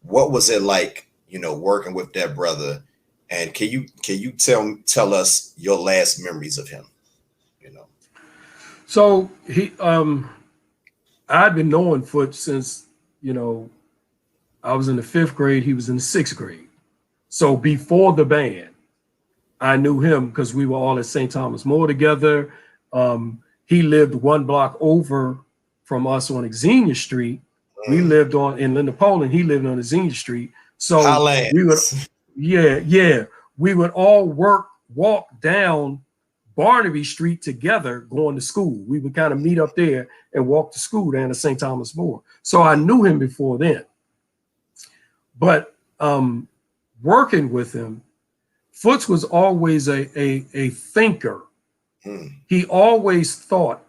what was it like, working with that brother? And can you tell us your last memories of him? So he, I'd been knowing Foot since, I was in the 5th grade. He was in the 6th grade. So before the band, I knew him because we were all at St. Thomas More together. He lived 1 block over from us on Xenia Street. We lived in Linda Poland. He lived on Xenia Street. So we would, we would all walk down Barnaby Street together going to school. We would kind of meet up there and walk to school down to St. Thomas More. So I knew him before then. But working with him, Foots was always a thinker. He always thought.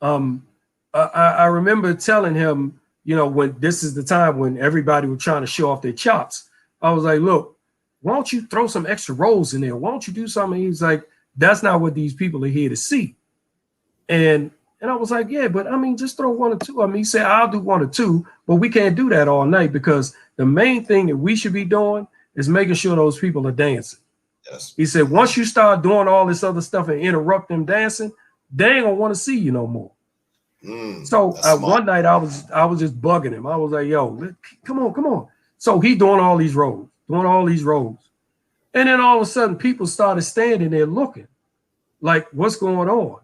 I remember telling him, when this is the time when everybody was trying to show off their chops, I was like, look, why don't you throw some extra rolls in there? Why don't you do something? He's like, that's not what these people are here to see. And I was like, yeah, but I mean, just throw 1 or 2. I mean, he said, I'll do 1 or 2, but we can't do that all night, because the main thing that we should be doing is making sure those people are dancing. Yes. He said, once you start doing all this other stuff and interrupt them dancing, they ain't gonna want to see you no more. So one night I was just bugging him. I was like, yo, come on. So he doing all these rolls. And then all of a sudden people started standing there looking like, what's going on?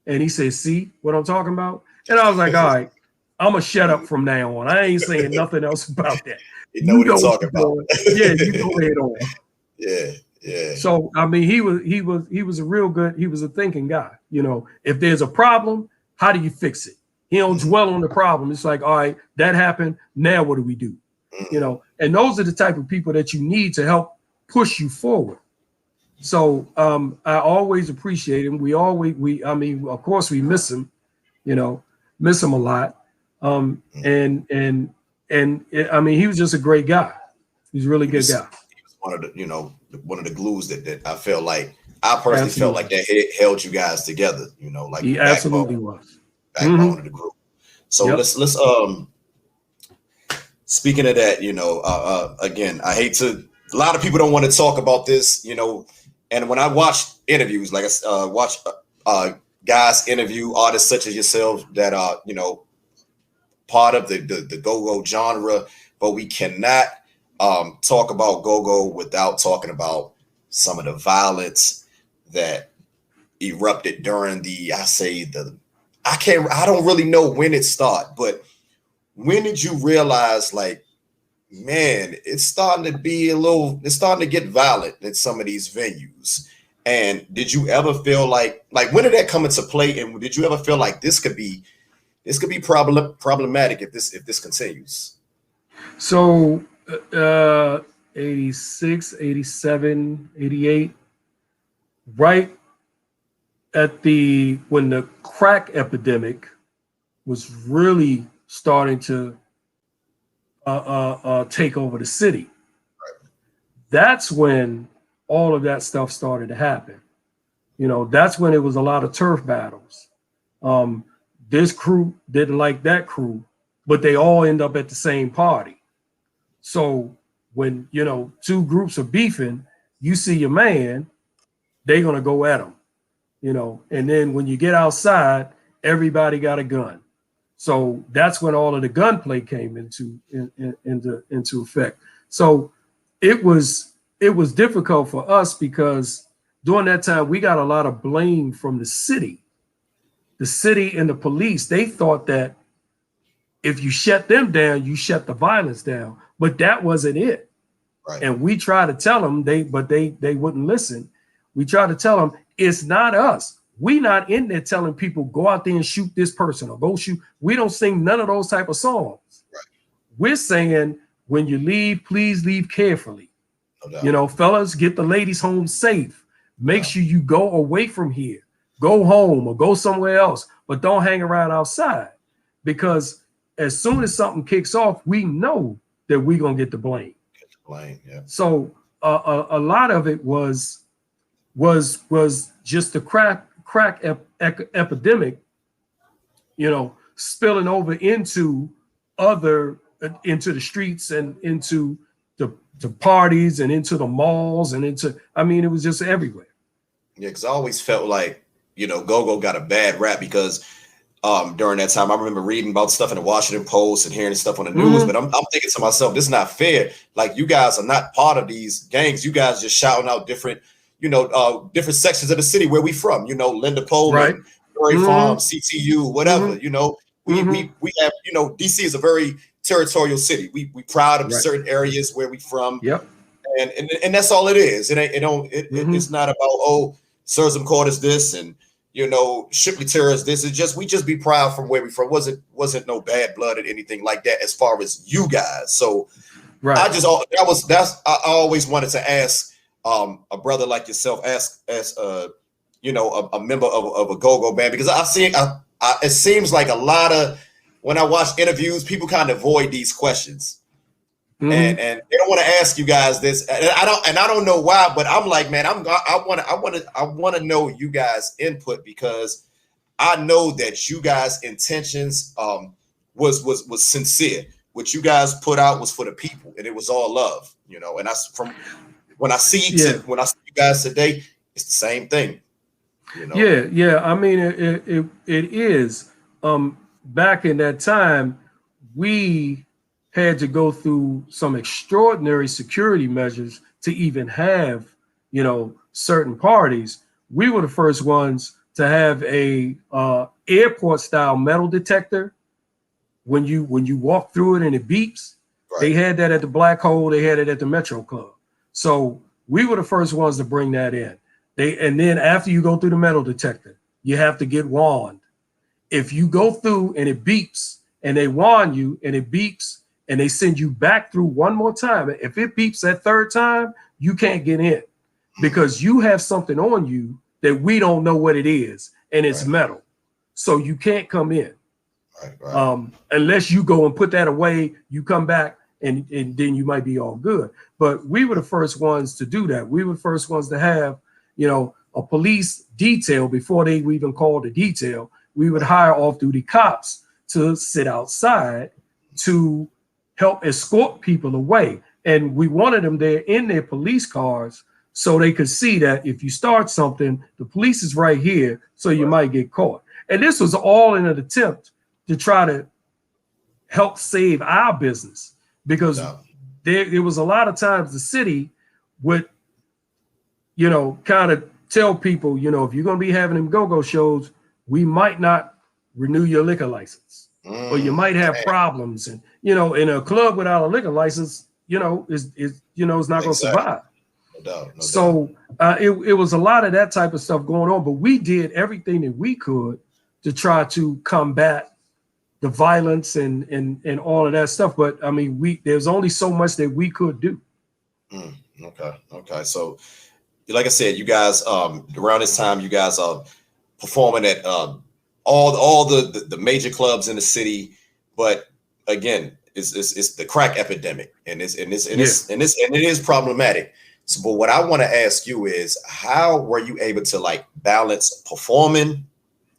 And he said, see what I'm talking about? And I was like, all right, I'm gonna shut up from now on. I ain't saying nothing else about that. You know what you're talking about. Yeah, you go ahead on. Yeah. So I mean, he was a real good, he was a thinking guy. If there's a problem, how do you fix it? He don't dwell on the problem. It's like, all right, that happened. Now what do we do? And those are the type of people that you need to help push you forward. So I always appreciate him. I mean, of course we miss him, miss him a lot. And I mean, he was just a great guy. He's a really good guy. He was one of the glues that I felt like, I personally felt like that held you guys together, like he absolutely was. Backbone of the group. So let's speaking of that, again, I hate to, a lot of people don't want to talk about this, and when I watch interviews, like I watch guys interview artists such as yourself that are, part of the go-go genre, but we cannot talk about go-go without talking about some of the violence that erupted during I don't really know when it started, but when did you realize, like, man, it's starting to get violent in some of these venues? And did you ever feel like when did that come into play? And did you ever feel like this could be problematic if this continues? So 86, 87, 88, right at when the crack epidemic was really starting to take over the city. Right. That's when all of that stuff started to happen. That's when it was a lot of turf battles. This crew didn't like that crew, but they all end up at the same party. So when, 2 groups are beefing, you see your man, they're going to go at him, and then when you get outside, everybody got a gun. So that's when all of the gunplay came into effect. So it was difficult for us because during that time we got a lot of blame from the city the city and the police, they thought that if you shut them down, you shut the violence down. But that wasn't it. Right. And we try to tell them, they wouldn't listen. We try to tell them it's not us. We not in there telling people go out there and shoot this person or go shoot. We don't sing none of those type of songs. Right. We're saying when you leave, please leave carefully. No doubt. You know, fellas, get the ladies home safe. Make sure you go away from here. Go home or go somewhere else, but don't hang around outside, because as soon as something kicks off, we know that we're gonna get the blame. Yeah. So a lot of it was just the crack epidemic, you know, spilling over into the streets and into the parties and into the malls and I mean, it was just everywhere. Yeah, because I always felt like, you know, go-go got a bad rap because during that time, I remember reading about stuff in the Washington Post and hearing stuff on the news, but I'm thinking to myself, this is not fair. Like, you guys are not part of these gangs. You guys just shouting out different, you know, different sections of the city where we from, you know, Linda Coleman, Prairie Farm, CTU, whatever, you know, we have, you know, DC is a very territorial city. We proud of certain areas where we from. Yep. And that's all it is. It's not about, oh, Sursum Court is this and, you know, Shipley Terrace is this. It's just, we just be proud from where we from. Wasn't no bad blood or anything like that as far as you guys. So I always wanted to ask a brother like yourself, ask you know, a member of a go-go band, because I've seen it seems like a lot of, when I watch interviews, people kind of avoid these questions. And they don't want to ask you guys this, and I don't know why, but I'm like, man, I want to know you guys' input, because I know that you guys' intentions was sincere. What you guys put out was for the people, and it was all love, you know. And when I see you guys today, it's the same thing, you know? Yeah. I mean, it is. Back in that time, we had to go through some extraordinary security measures to even have, you know, certain parties. We were the first ones to have a airport style metal detector. When you walk through it and it beeps, they had that at the Black Hole. They had it at the Metro Club. So we were the first ones to bring that in. And then after you go through the metal detector, you have to get warned. If you go through and it beeps and they warn you and it beeps, and they send you back through one more time, if it beeps that third time, you can't get in, because you have something on you that we don't know what it is, and it's metal. So you can't come in. Unless you go and put that away, you come back and then you might be all good. But we were the first ones to do that. We were the first ones to have, you know, a police detail before they even called the detail. We would hire off-duty cops to sit outside to help escort people away. And we wanted them there in their police cars so they could see that if you start something, the police is right here, so you might get caught. And this was all in an attempt to try to help save our business, because there was a lot of times the city would, you know, kind of tell people, you know, if you're going to be having them go-go shows, we might not renew your liquor license. Or you might have problems, and you know, in a club without a liquor license, you know, is not going to survive. No doubt. It was a lot of that type of stuff going on, but we did everything that we could to try to combat the violence and all of that stuff. But I mean, there's only so much that we could do. Okay. So, like I said, you guys around this time, you guys are performing at all the major clubs in the city, but again, it's the crack epidemic, and it is problematic. So, but what I want to ask you is, how were you able to like balance performing,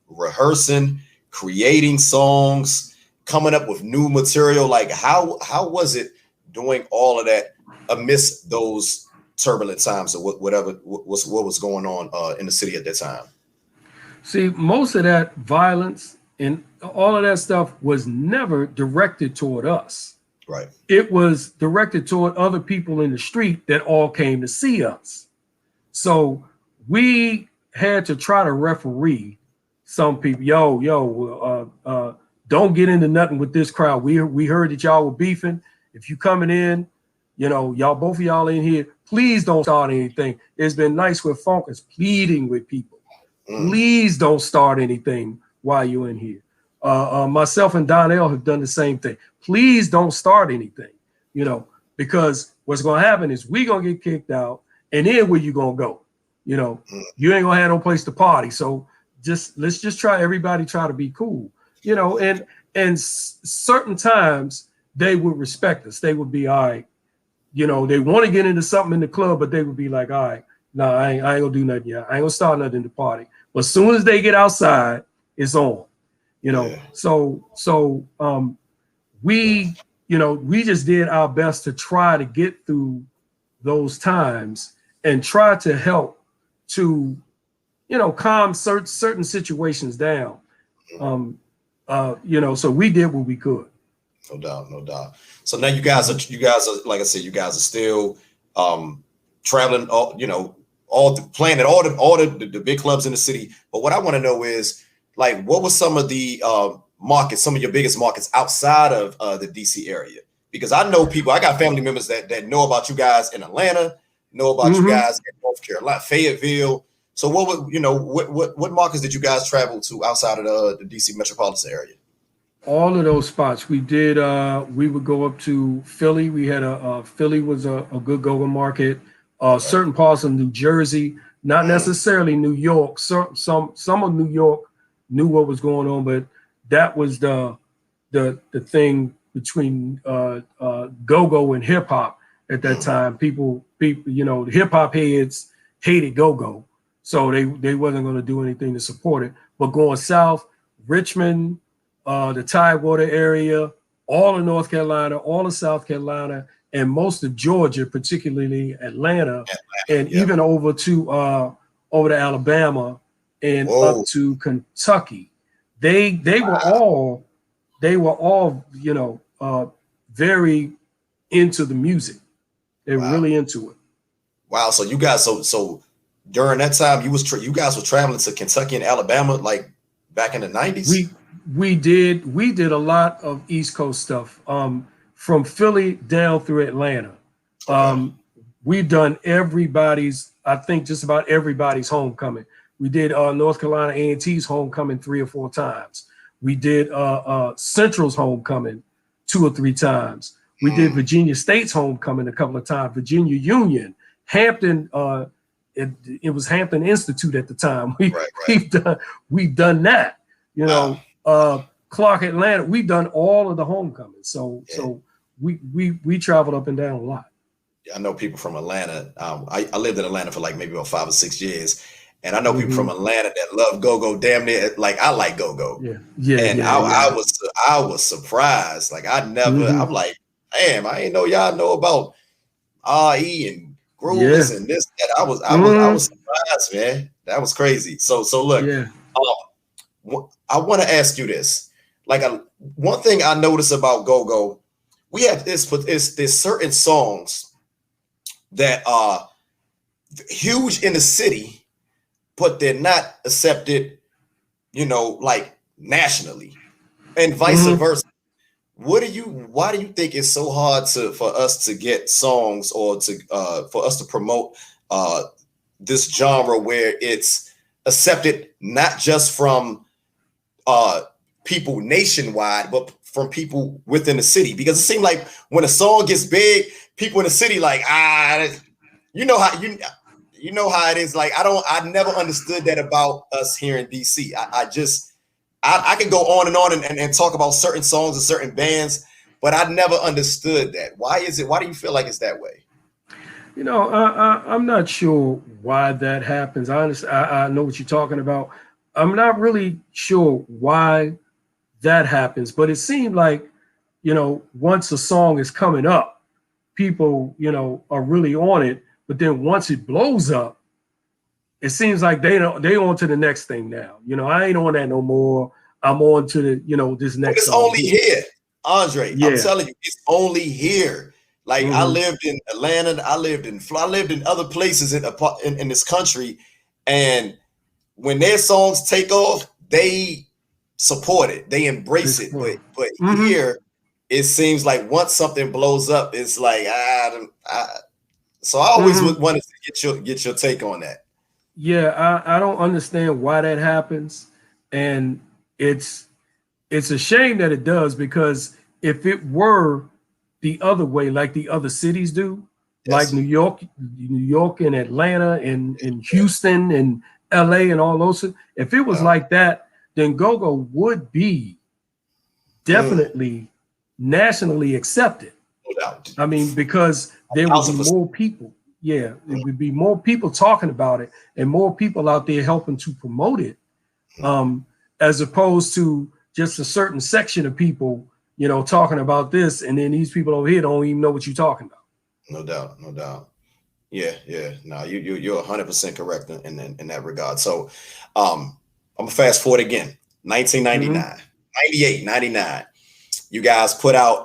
rehearsing, creating songs, coming up with new material? Like, how was it doing all of that amidst those turbulent times, or what was going on in the city at that time? See, most of that violence and all of that stuff was never directed toward us. Right. It was directed toward other people in the street that all came to see us. So we had to try to referee some people, don't get into nothing with this crowd. We heard that y'all were beefing. If you coming in, y'all, both of y'all in here, please don't start anything. It's been nice with Funk is pleading with people. Please don't start anything while you're in here. Myself and Donnell have done the same thing. Please don't start anything, because what's going to happen is we going to get kicked out, and then where you going to go? You ain't going to have no place to party. So let's just everybody try to be cool, and certain times they would respect us. They would be all right. They want to get into something in the club, but they would be like, all right, no, I ain't gonna do nothing yet. I ain't gonna start nothing in the party. But as soon as they get outside, it's on. So we just did our best to try to get through those times and try to help to, calm certain situations down. So we did what we could. No doubt, no doubt. So now you guys are, like I said, you guys are still traveling, playing at all the big clubs in the city. But what I want to know is, like, what were some of the markets, some of your biggest markets outside of the DC area? Because I know people, I got family members that know about you guys in Atlanta, know about you guys in North Carolina, Fayetteville. So what markets did you guys travel to outside of the DC metropolitan area? All of those spots we did. We would go up to Philly. We had Philly was a good go-go market. Certain parts of New Jersey, not necessarily New York. Some of New York knew what was going on, but that was the thing between go-go and hip hop at that time. People, the hip hop heads hated go-go, so they wasn't going to do anything to support it. But going south, Richmond, the Tidewater area, all of North Carolina, all of South Carolina, and most of Georgia, particularly Atlanta, and even over to Alabama and up to Kentucky. They were all very into the music. They were really into it. Wow. So you guys, so during that time, you guys were traveling to Kentucky and Alabama, like back in the 90s? We did a lot of East Coast stuff, from Philly down through Atlanta. We've done I think just about everybody's homecoming. We did North Carolina A&T's homecoming 3 or 4 times. We did Central's homecoming 2 or 3 times. We did Virginia State's homecoming a couple of times. Virginia Union, Hampton. It was Hampton Institute at the time. We've done that. Clark Atlanta. We've done all of the homecomings. So we traveled up and down a lot. Yeah, I know people from Atlanta. I lived in Atlanta for like maybe about 5 or 6 years. And I know people from Atlanta that love go-go damn near like I like go-go. I was surprised. Like I never, I'm like, damn, I ain't know y'all know about RE and grooves and this, that. I was surprised, man. That was crazy. So look, I want to ask you this. Like one thing I noticed about go-go, we have there's certain songs that are huge in the city, but they're not accepted, like nationally, and vice versa. Why do you think it's so hard for us to get songs or for us to promote this genre where it's accepted not just from people nationwide, but from people within the city? Because it seems like when a song gets big, people in the city like, you know how it is. Like I never understood that about us here in DC. I can go on and talk about certain songs and certain bands, but I never understood that. Why do you feel like it's that way? I'm not sure why that happens. Honestly, I know what you're talking about. I'm not really sure why that happens, but it seemed like, once a song is coming up, people, are really on it. But then once it blows up, it seems like they on to the next thing now. I ain't on that no more. I'm on to the, this next. But it's song. only here, Andre. I'm telling you, it's only here. Like I lived in Atlanta, I lived in other places in this country, and when their songs take off, they support it, they embrace it. But here, it seems like once something blows up, it's like so I always would want to get your take on that. Yeah, I don't understand why that happens, and it's a shame that it does, because if it were the other way, like the other cities do, like New York and Atlanta and Houston and LA and all those, if it was like that, then go-go would be definitely nationally accepted. No doubt. I mean, because there would be more people. Yeah, it would be more people talking about it and more people out there helping to promote it, as opposed to just a certain section of people, you know, talking about this, and then these people over here don't even know what you're talking about. No doubt, no doubt. Yeah. No, you're 100% correct in that regard. So, I'm gonna fast forward again. 1999, 98, 99. You guys put out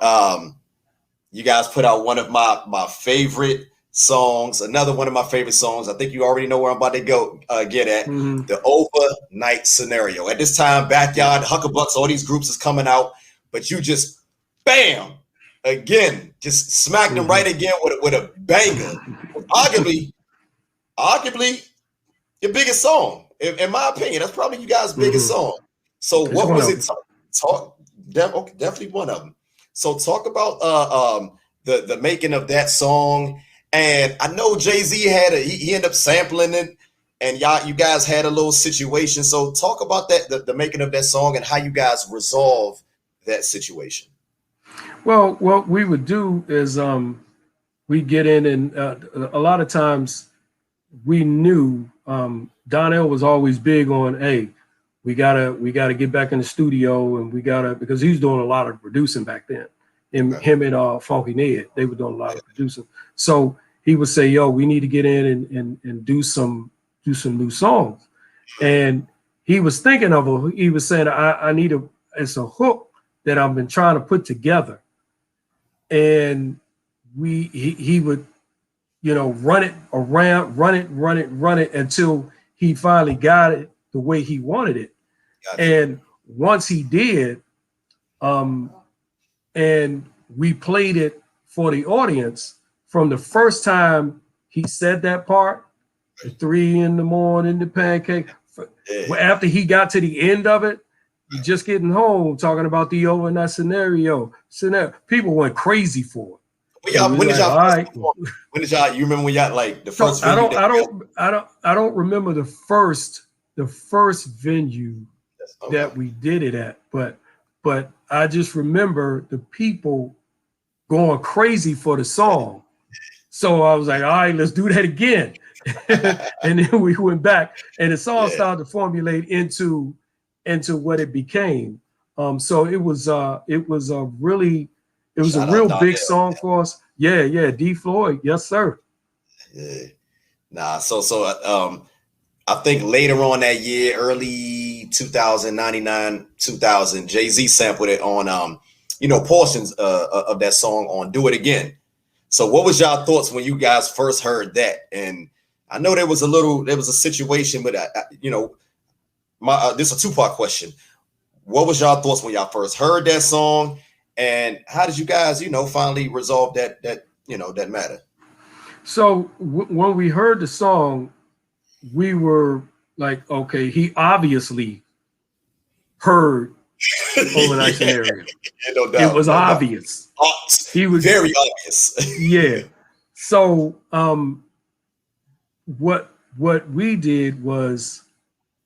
one of my favorite songs, another one of my favorite songs. I think you already know where I'm about to go get at. The Overnight Scenario. At this time, Backyard, Huckabucks, all these groups is coming out, but you just bam again, just smacked them right again with a banger. Arguably your biggest song, in my opinion. That's probably you guys' biggest song. So what was it? Definitely one of them. So talk about the making of that song. And I know Jay-Z he ended up sampling it, and you guys had a little situation. So talk about that, the making of that song, and how you guys resolve that situation. Well, what we would do is we get in, and a lot of times we knew Donnell was always big on, hey, we gotta get back in the studio, and because he was doing a lot of producing back then. Him and Funky Ned, they were doing a lot of producing. So he would say, yo, we need to get in and do some new songs. And he was thinking of he was saying, I need it's a hook that I've been trying to put together. And he would, you know, run it around, run it until he finally got it the way he wanted it. Gotcha. And once he did, and we played it for the audience, from the first time he said that part, the 3 in the morning, the pancake, after he got to the end of it, just getting home, talking about the overnight scenario, people went crazy for it. When did y'all? You remember when y'all like the first? I don't remember the first venue that we did it at, but I just remember the people going crazy for the song. So I was like, all right, let's do that again. And then we went back, and the song started to formulate into what it became. So it was a real big song for us. Yeah, D Floyd, yes sir. Yeah. Nah, so I think later on that year, early 2099, 2000, Jay-Z sampled it on portions of that song on Do It Again. So what was y'all thoughts when you guys first heard that? And I know there was a situation, but this is a 2-part question. What was y'all thoughts when y'all first heard that song, and how did you guys, finally resolve that matter? So when we heard the song, we were like, okay, he obviously heard Overnight Scenario. No doubt, it was obvious. He was very obvious. Yeah. So what we did was,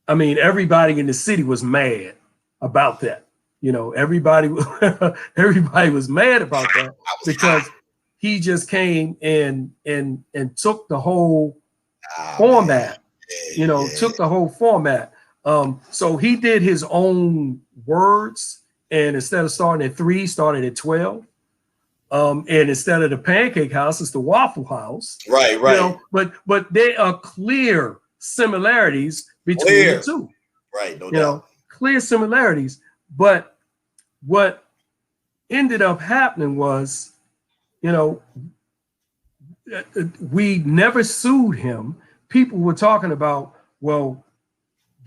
I mean, everybody in the city was mad about that. Everybody was mad about that because he just came and took the whole format. Took the whole format. So he did his own words, and instead of starting at 3, started at 12. And instead of the Pancake House, it's the Waffle House. Right. But there are clear similarities between the two. Right, no doubt. Clear similarities. But what ended up happening was, we never sued him. People were talking about, well,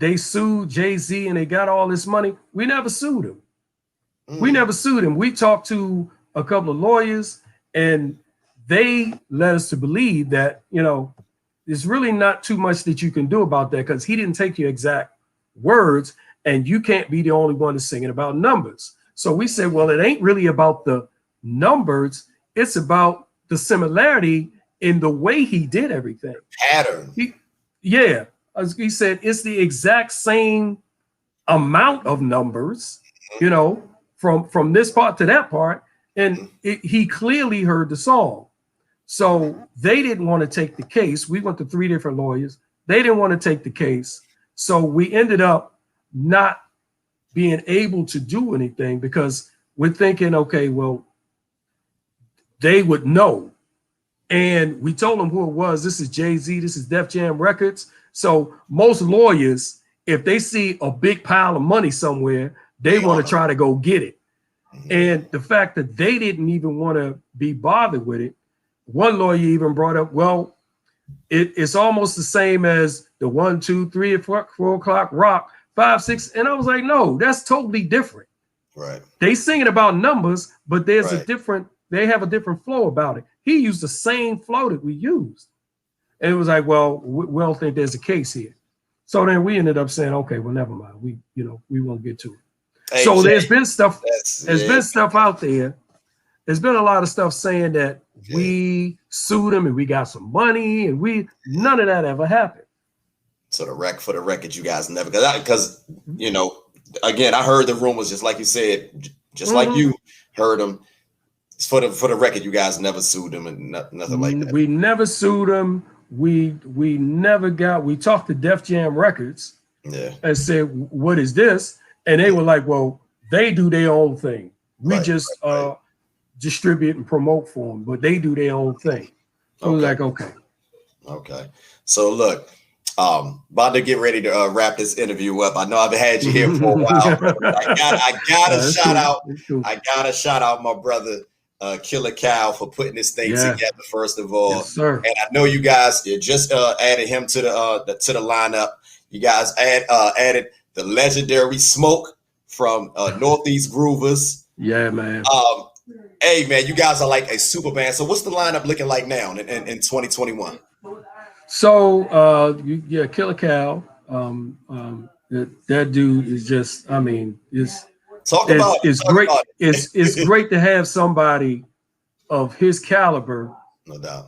they sued Jay-Z and they got all this money. We never sued him. We never sued him. We talked to a couple of lawyers and they led us to believe that, there's really not too much that you can do about that because he didn't take your exact words and you can't be the only one that's singing about numbers. So we said, well, it ain't really about the numbers. It's about the similarity in the way he did everything. Pattern. He said it's the exact same amount of numbers, from this part to that part. And he clearly heard the song. So they didn't want to take the case. We went to 3 different lawyers. They didn't want to take the case. So we ended up not being able to do anything because we're thinking, okay, well, they would know. And we told them who it was. This is Jay-Z. This is Def Jam Records. So most lawyers, if they see a big pile of money somewhere, they want to try to go get it. And the fact that they didn't even want to be bothered with it, one lawyer even brought up, well, it's almost the same as the 1, 2, 3, 4 o'clock rock, 5, 6. And I was like, no, that's totally different. Right. They singing about numbers, but there's they have a different flow about it. He used the same flow that we used. And it was like, well, we don't think there's a case here. So then we ended up saying, okay, well, never mind. We won't get to it. Hey, so Jay, there's been stuff out there. There's been a lot of stuff saying that we sued him and we got some money and none of that ever happened. So for the record, you guys never, because again, I heard the rumors just like you said, just like you heard them. For the record, you guys never sued him and nothing like that. We never sued him. We talked to Def Jam Records and said, what is this? And they were like, well, they do their own thing. We distribute and promote for them, but they do their own thing. So we were like, okay. Okay. So look, about to get ready to wrap this interview up. I know I've had you here for a while, brother. I gotta shout out my brother, Killer Cal, for putting this thing together, first of all. Yes, sir. And I know you guys just added him to the lineup. You guys added the legendary Smoke from Northeast Groovers. Yeah, man. Hey, man, you guys are like a super band. So what's the lineup looking like now in 2021? So, Killer Cal. That dude is just, it's great. It's great to have somebody of his caliber. No doubt.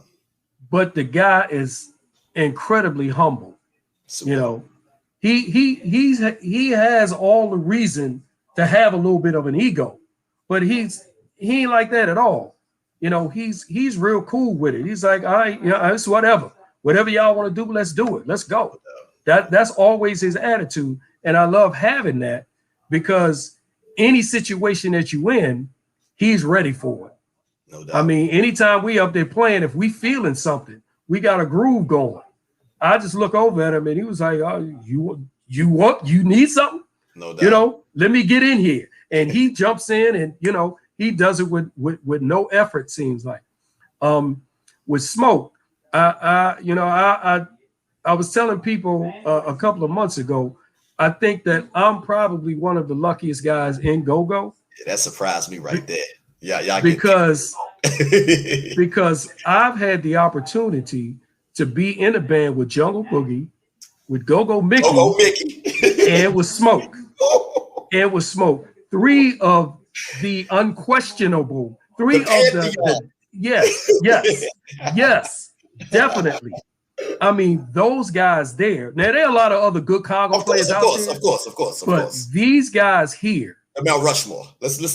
But the guy is incredibly humble. Super. He has all the reason to have a little bit of an ego, but he ain't like that at all. He's real cool with it. He's like, all right, it's whatever y'all want to do, let's do it. Let's go. That's always his attitude. And I love having that because any situation that you in, he's ready for it. No doubt. Anytime we up there playing, if we feeling something, we got a groove going. I just look over at him and he was like, oh, you need something? No doubt. Let me get in here. And he jumps in and, he does it with no effort, seems like. With Smoke, I was telling people a couple of months ago, I think that I'm probably one of the luckiest guys in go-go. Yeah, that surprised me right there. Yeah, because I've had the opportunity to be in a band with Jungle Boogie, with Go-Go Mickey, and with Smoke. And with Smoke. 3 of the unquestionable, yes, definitely. Those guys there. Now there are a lot of other good Congo players out there. Of course. But these guys here. Mount Rushmore. Let's keep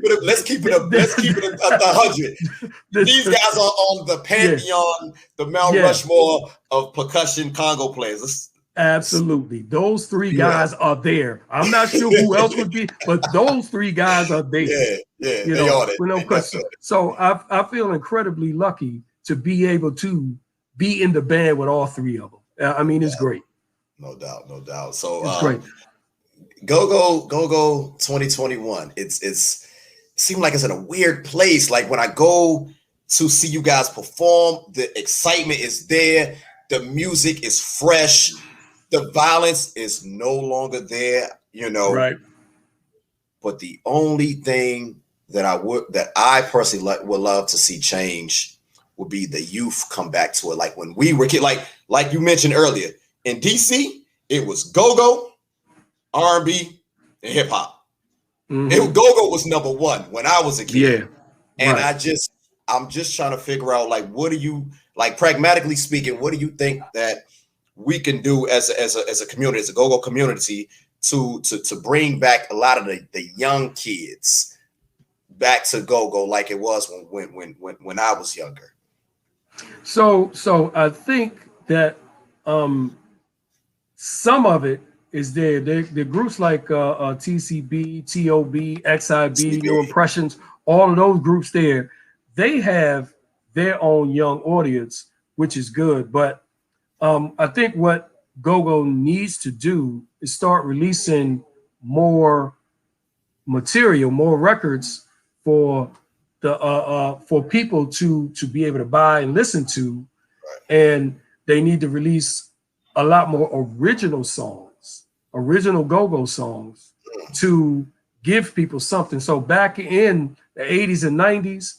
it 100. These guys are on the pantheon, the Mount Rushmore of percussion Congo players. Absolutely. Those 3 guys are there. I'm not sure who else would be, but those 3 guys are there. Yeah, they are with no question. So I feel incredibly lucky to be able to be in the band with all 3 of them. It's great. No doubt. So it's great. Go 2021. It seemed like it's in a weird place. Like when I go to see you guys perform, the excitement is there. The music is fresh. The violence is no longer there, Right. but the only thing that I personally would love to see change would be the youth come back to it. Like when we were kids, like you mentioned earlier, in DC, it was go-go, R&B, and hip hop. Mm-hmm. Go-go was number one when I was a kid. Yeah. And Right. I'm just trying to figure out, like, what do you, like, pragmatically speaking, what do you think that we can do as a community, as a go-go community, to bring back a lot of the young kids back to go-go like it was when I was younger? So I think that um, some of it is there. The groups like TCB, TOB, XIB, New CB. Impressions, all of those groups there, they have their own young audience, which is good. But I think what GoGo needs to do is start releasing more material, more records for for people to be able to buy and listen to, and they need to release a lot more original songs, original go-go songs, to give people something. So back in the 80s and 90s,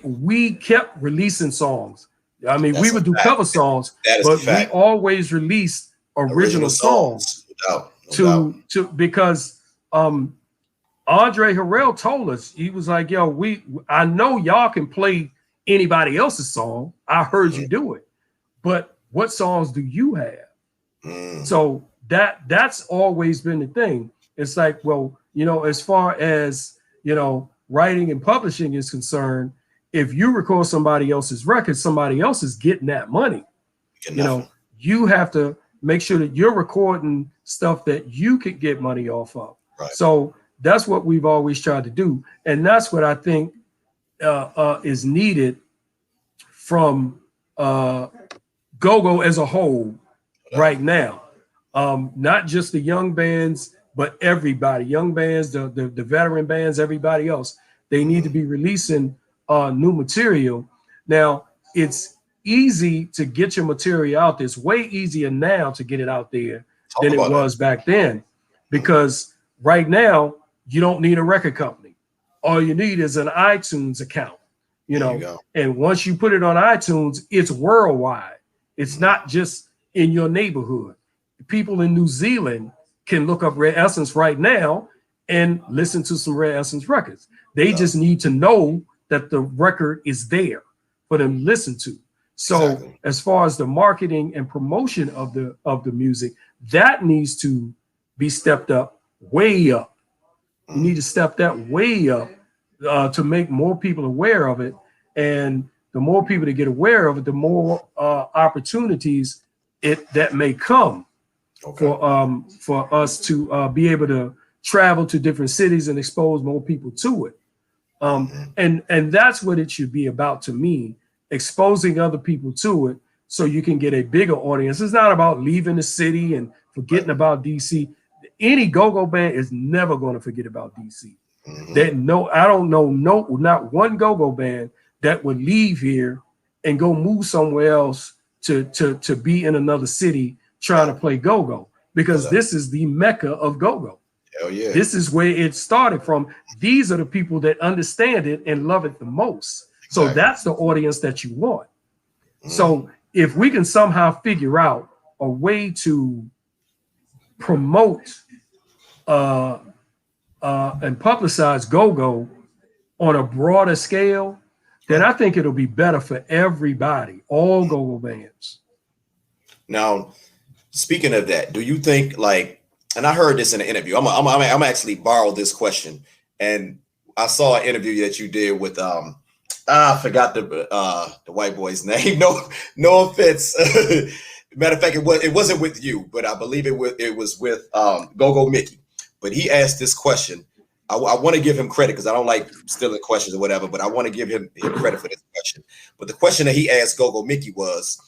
we kept releasing songs. I mean, we That's a would do fact. cover songs, That is a but we fact. always released Original original songs songs, no doubt, no doubt. to because Andre Harrell told us, he was like, yo, I know y'all can play anybody else's song. I heard you do it. But what songs do you have? Mm. So that's always been the thing. It's like, well, as far as, writing and publishing is concerned, if you record somebody else's record, somebody else is getting that money. You have to make sure that you're recording stuff that you could get money off of. Right. So that's what we've always tried to do. And that's what I think is needed from go-go as a whole right now. Not just the young bands, but everybody, young bands, the veteran bands, everybody else. They need to be releasing new material. Now, it's easy to get your material out there. It's way easier now to get it out there than it was back then, because right now you don't need a record company. All you need is an iTunes account, and once you put it on iTunes, it's worldwide. It's not just in your neighborhood. People in New Zealand can look up Rare Essence right now and listen to some Rare Essence records. They just need to know that the record is there for them to listen to. So as far as the marketing and promotion of the music, that needs to be stepped up, way up. You need to step that way up to make more people aware of it. And the more people that get aware of it, the more opportunities that may come for us to be able to travel to different cities and expose more people to it. And that's what it should be about to me, exposing other people to it so you can get a bigger audience. It's not about leaving the city and forgetting about DC. Any go-go band is never going to forget about DC. I don't know not one go-go band that would leave here and go move somewhere else to be in another city trying to play go-go, because this is the mecca of go-go. Hell yeah. This is where it started from. These are the people that understand it and love it the most. So that's the audience that you want. So if we can somehow figure out a way to promote and publicize go-go on a broader scale, then I think it'll be better for everybody, all go-go bands. Now, speaking of that, do you think, like, and I heard this in an interview, I'm actually borrow this question, and I saw an interview that you did with I forgot the white boy's name. No offense. Matter of fact, it wasn't with you, but I believe it was with Go-Go Mickey. But he asked this question. I want to give him credit because I don't like stealing questions or whatever, but I want to give him credit for this question. But the question that he asked Go-Go Mickey was,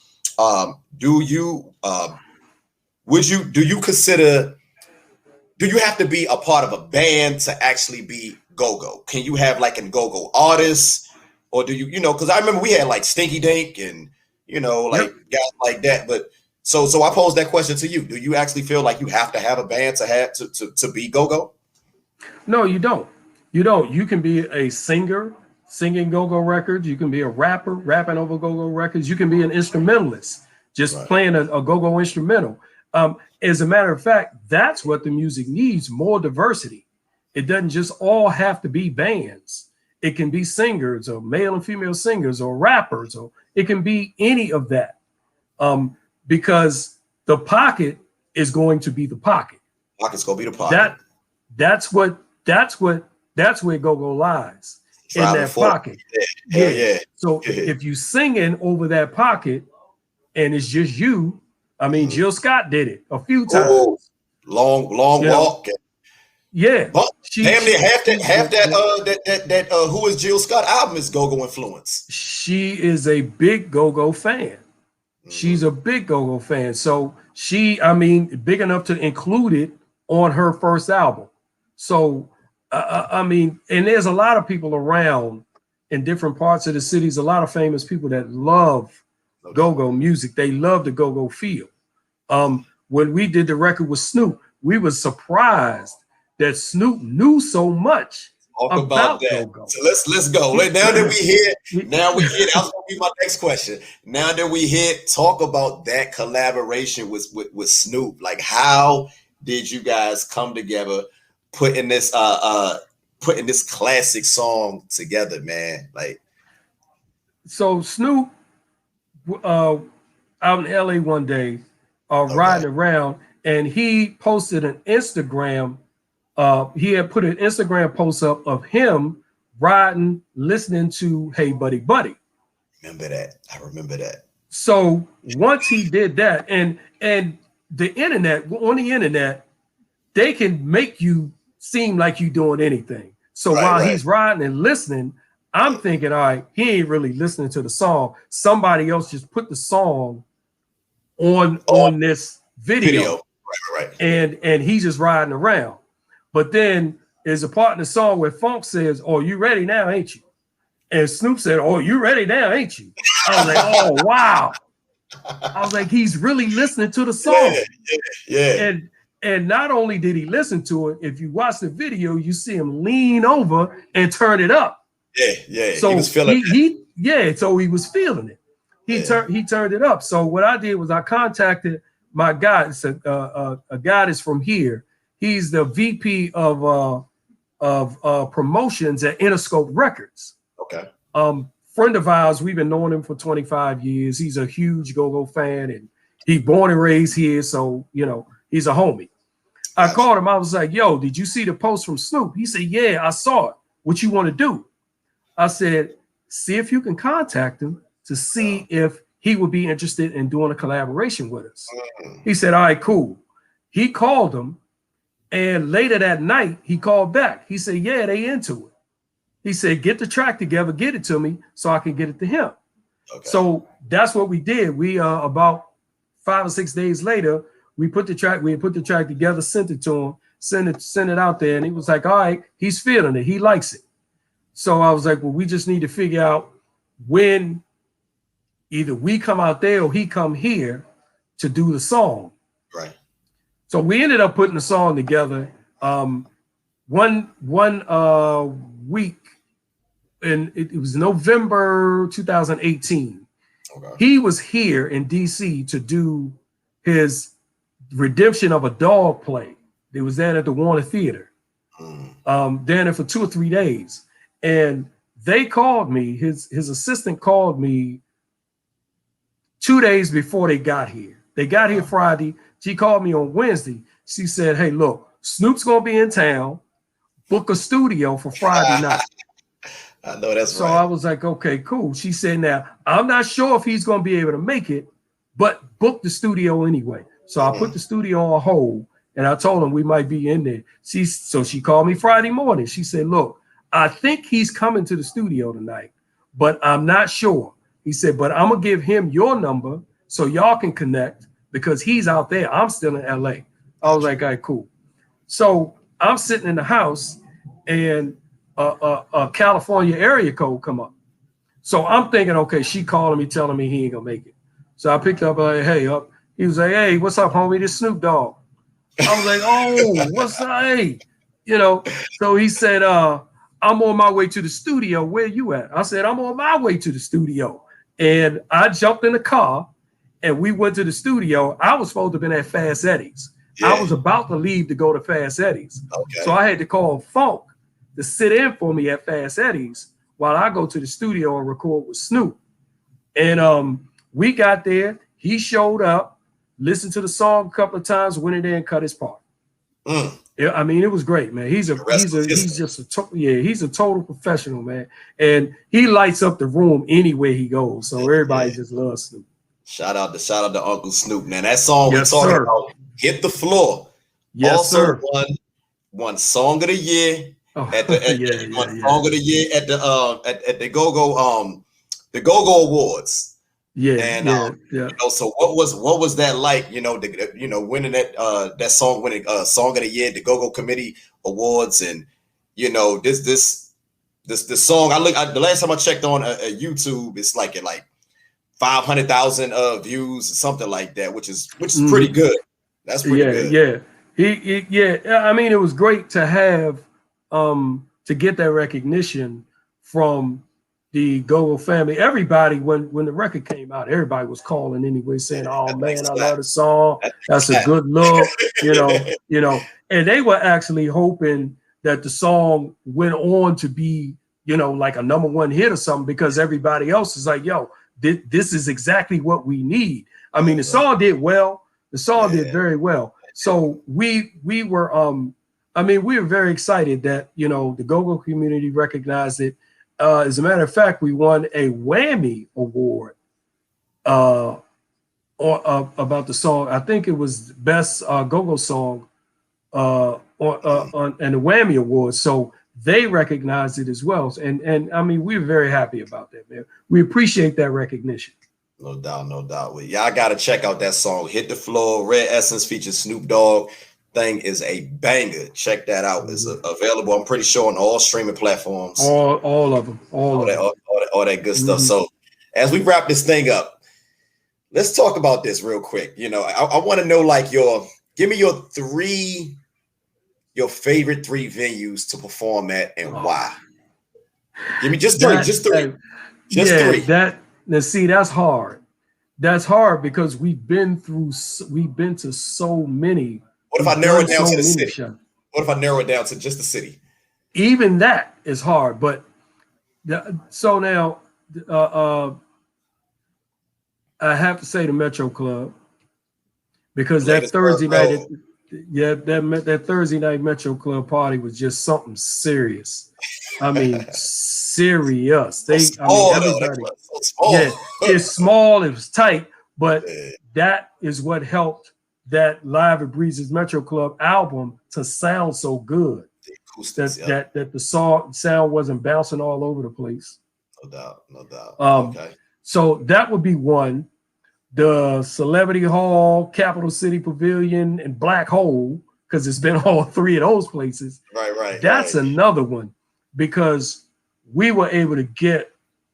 do you have to be a part of a band to actually be go-go? Can you have like a go-go artist, or do you because I remember we had like Stinky Dink and like guys like that. But So I pose that question to you. Do you actually feel like you have to have a band to be go-go? No, you don't. You don't. You can be a singer singing go-go records. You can be a rapper rapping over go-go records. You can be an instrumentalist just playing a go-go instrumental. As a matter of fact, that's what the music needs, more diversity. It doesn't just all have to be bands. It can be singers or male and female singers or rappers, or it can be any of that. Because the pocket is going to be the pocket. Pocket's gonna be the pocket. That's where go-go lies, in that pocket. Yeah. So if you singing over that pocket and it's just you, I mean, Jill Scott did it a few times. Oh, long walk. Yeah. But damn near half that Who Is Jill Scott album is go-go influence. She is a big go-go fan. She's a big go-go fan. So big enough to include it on her first album. So, and there's a lot of people around in different parts of the cities, a lot of famous people that love go-go music. They love the go-go feel. When we did the record with Snoop, we were surprised that Snoop knew so much about that. Go-go. So let's go. Now that we hit, that was gonna be my next question. Now that we hit, talk about that collaboration with Snoop. Like, how did you guys come together, putting this classic song together, man? Like, so Snoop out in LA one day, riding around, and he posted an Instagram. He had put an Instagram post up of him riding, listening to Hey Buddy Buddy. Remember that? I remember that. So once he did that, and the internet, on the internet, they can make you seem like you doing anything. So while he's riding and listening, I'm thinking, all right, he ain't really listening to the song. Somebody else just put the song on this video. Right. And he's just riding around. But then there's a part in the song where Funk says, "Oh, you ready now, ain't you?" And Snoop said, "Oh, you ready now, ain't you?" I was like, "Oh, wow." I was like, he's really listening to the song. Yeah. And not only did he listen to it, if you watch the video, you see him lean over and turn it up. Yeah. So he was feeling it. So he was feeling it. He turned it up. So what I did was I contacted my guy. It's a guy that's from here. He's the VP of promotions at Interscope Records. Okay. Friend of ours, we've been knowing him for 25 years. He's a huge go-go fan, and he born and raised here, so he's a homie. I called him. I was like, "Yo, did you see the post from Snoop?" He said, "Yeah, I saw it. What you want to do?" I said, "See if you can contact him to see if he would be interested in doing a collaboration with us." He said, "All right, cool." He called him. And later that night, he called back. He said, "Yeah, they into it." He said, "Get the track together, get it to me so I can get it to him." Okay. So that's what we did. We about 5 or 6 days later, we put the track together, sent it to him, sent it out there, and he was like, "All right, he's feeling it. He likes it." So I was like, "Well, we just need to figure out when either we come out there or he come here to do the song." Right. So we ended up putting the song together one week, and it was November 2018. Okay. He was here in DC to do his Redemption of a Dog play. It was down at the Warner Theater, down there for 2 or 3 days. And they called me, his assistant called me 2 days before they got here. They got here Friday. She called me on Wednesday. She said, "Hey, look, Snoop's going to be in town. Book a studio for Friday night." I know that's so right. So I was like, "Okay, cool." She said, "Now, I'm not sure if he's going to be able to make it, but book the studio anyway." So I put the studio on hold, and I told him we might be in there. So she called me Friday morning. She said, "Look, I think he's coming to the studio tonight, but I'm not sure." He said, "But I'm going to give him your number so y'all can connect because he's out there. I'm still in LA." I was like, "All right, cool." So I'm sitting in the house and a California area code come up. So I'm thinking, okay, she calling me, telling me he ain't gonna make it. So I picked up, "Hey, up." He was like, "Hey, what's up, homie? This Snoop Dogg." I was like, "Oh, what's up?" Hey, So he said, "I'm on my way to the studio. Where you at?" I said, "I'm on my way to the studio." And I jumped in the car and we went to the studio. I was supposed to have been at Fast Eddie's. Yeah. I was about to leave to go to Fast Eddie's. Okay. So I had to call Funk to sit in for me at Fast Eddie's while I go to the studio and record with Snoop. And we got there. He showed up, listened to the song a couple of times, went in there and cut his part. I mean, it was great, man. He's just a total professional, man. And he lights up the room anywhere he goes. So everybody just loves Snoop. Shout out to Uncle Snoop, man. That song we're talking about, Hit the Floor. Yes, also sir. won Song of the Year Song of the Year at the Go-Go Awards. So what was that like? Winning that song, winning Song of the Year, the Go-Go Committee Awards, and this song. The last time I checked on YouTube, it's like 500,000 views or something like that, which is pretty good. That's pretty good. I mean, it was great to have to get that recognition from the Go-Go family. Everybody, when the record came out, everybody was calling anyway, saying, "Oh man, I love the song. That's a good look," And they were actually hoping that the song went on to be, like a #1 hit or something, because everybody else is like, "Yo, this is exactly what we need." I mean, the song did well. The song did very well. So we were very excited that the Go-Go community recognized it. As a matter of fact, we won a Whammy Award about the song. I think it was best Go-Go song on the Whammy Award. So they recognized it as well. And I mean, we were very happy about that, man. We appreciate that recognition. No doubt. Y'all got to check out that song, Hit the Floor. Red Essence features Snoop Dogg. Thing is a banger. Check that out. It's available, I'm pretty sure, on all streaming platforms. All of them. All that good stuff. So as we wrap this thing up, let's talk about this real quick. I want to know, give me your favorite 3 venues to perform at and why. Give me just three. Just three. That's hard. That's hard because we've been to so many. What if I narrow it down to the city? What if I narrow it down to just the city? Even that is hard. But so now I have to say the Metro Club, because that Thursday night, that Thursday night Metro Club party was just something serious. I mean, serious. Everybody. It's small. It was tight, but that is what helped that Live at Breeze's Metro Club album to sound so good. That the sound wasn't bouncing all over the place. No doubt. Okay. So that would be one. The Celebrity Hall, Capital City Pavilion, and Black Hole, because it's been all 3 of those places. Right. That's another one, because we were able to get,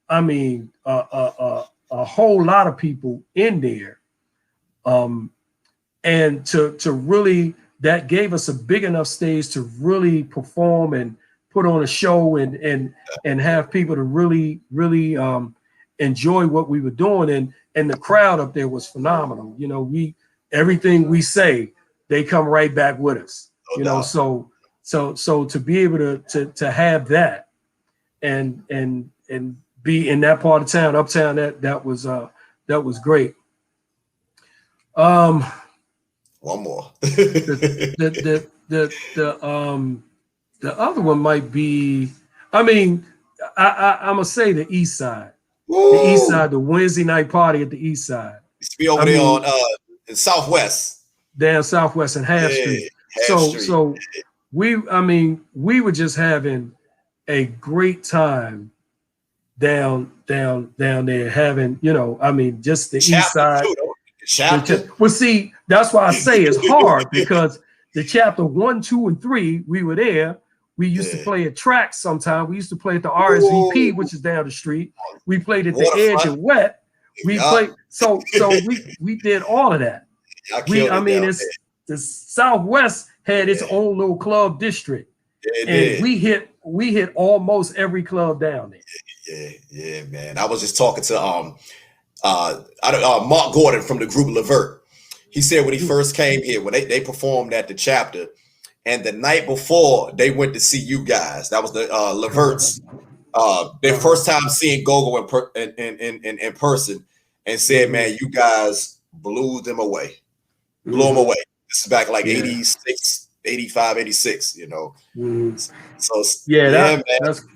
a whole lot of people in there. And to really, that gave us a big enough stage to really perform and put on a show and have people to really enjoy what we were doing. And the crowd up there was phenomenal. Everything we say, they come right back with us. So to be able to have that and be in that part of town, uptown, that was great. One more. The other one might be, I'm gonna say the East Side. Woo! The East Side, the Wednesday night party at the East Side. Used to be over there on in Southwest. Down Southwest and Half Street. So we were just having a great time down there, having, just the East Side. Well, see, that's why I say it's hard, because the chapter 1, 2, and 3, we were there. We used to play at tracks sometime. We used to play at the RSVP, which is down the street. We played at the Edge and Wet. We played, so we did all of that. Y'all killed I it mean, down it's the Southwest had its own little club district, there. and we hit almost every club down there. Yeah, man. I was just talking to Mark Gordon from the group Levert. He said when he first came here, when they performed at the chapter, and the night before they went to see you guys. That was the Levert's their first time seeing Gogo in person, and said, man, you guys blew them away. Blew them away. This is back like 86, 85, 86, you know. So yeah, man.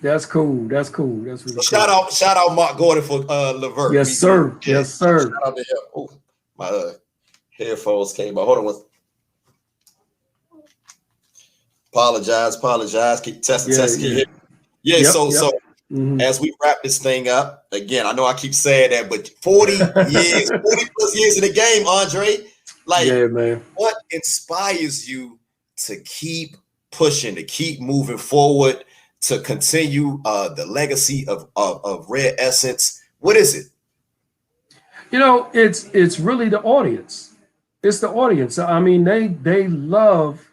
That's cool. That's cool. That's really So cool. shout out Mark Gordon for Levert. Yes, sir. Yes, sir. Shout out to him. Oh, my headphones came out. Hold on. Apologize. Keep testing. Yeah. So as we wrap this thing up, again, I know I keep saying that, but 40 years, 40 plus years in the game, Andre. Like, man. What inspires you to keep pushing, to keep moving forward, to continue the legacy of Rare Essence? What is it? You know, it's really the audience. It's the audience. I mean, they love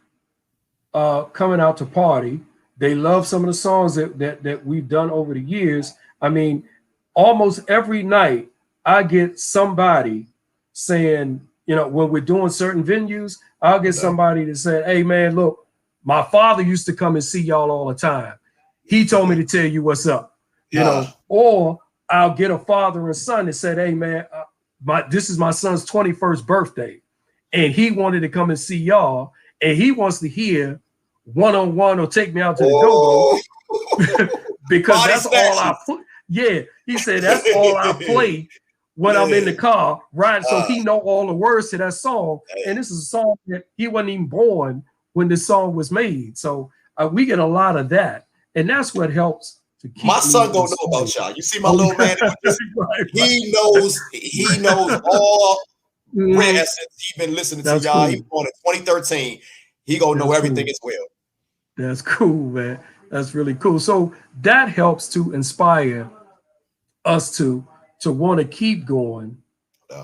coming out to party. They love some of the songs that we've done over the years. I mean, almost every night I get somebody saying, you know, when we're doing certain venues, I'll get somebody to say, hey, man, look, my father used to come and see y'all all the time. He told me to tell you what's up, you know, or I'll get a father and son that said, hey, man, this is my son's 21st birthday, and he wanted to come and see y'all, and he wants to hear one-on-one or take me out to the go-go because that's all I play. Yeah, he said that's all I play when I'm in the car, right? So he know all the words to that song, and this is a song that he wasn't even born when this song was made. So we get a lot of that, and that's what helps to keep. My son don't know about y'all. You see my little man? He knows all Rare Essence. He been listening to y'all. Cool. He was born in 2013. He gonna know everything as well. That's cool, man. That's really cool. So that helps to inspire us to want to keep going,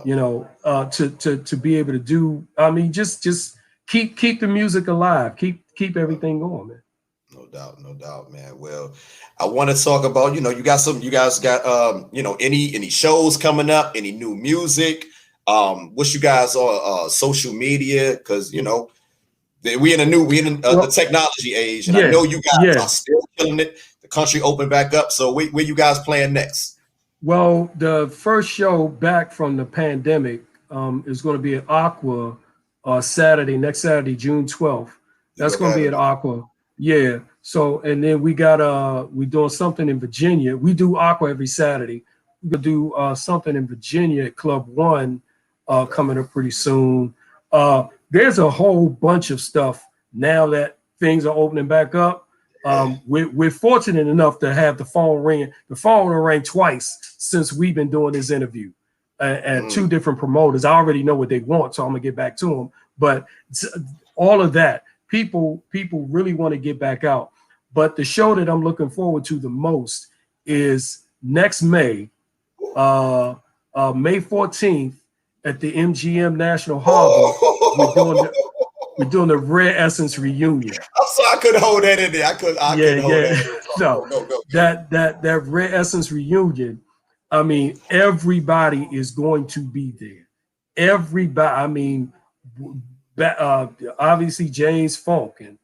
you know, to be able to do. I mean, just keep the music alive, keep everything going, man. No doubt, man. Well, I want to talk about, you guys got any shows coming up, any new music, what's you guys on social media, because we in the technology age, and I know you guys are still killing it. The country opened back up, so where you guys playing next? Well, the first show back from the pandemic is going to be at Aqua next Saturday, June 12th. That's going to be at Aqua. Yeah. So, and then we're doing something in Virginia. We do Aqua every Saturday. We're going to do something in Virginia at Club One coming up pretty soon. There's a whole bunch of stuff now that things are opening back up. We're fortunate enough to have the phone ringing. The phone will ring twice since we've been doing this interview, and two different promoters. I already know what they want, so I'm gonna get back to them. But all of that, people really want to get back out. But the show that I'm looking forward to the most is next May, May 14th at the MGM National Harbor. We're doing the Rare Essence reunion. I'm sorry, I couldn't hold that in there. I couldn't hold that. No. That Rare Essence reunion. I mean, everybody is going to be there. Everybody. I mean, obviously James Funk and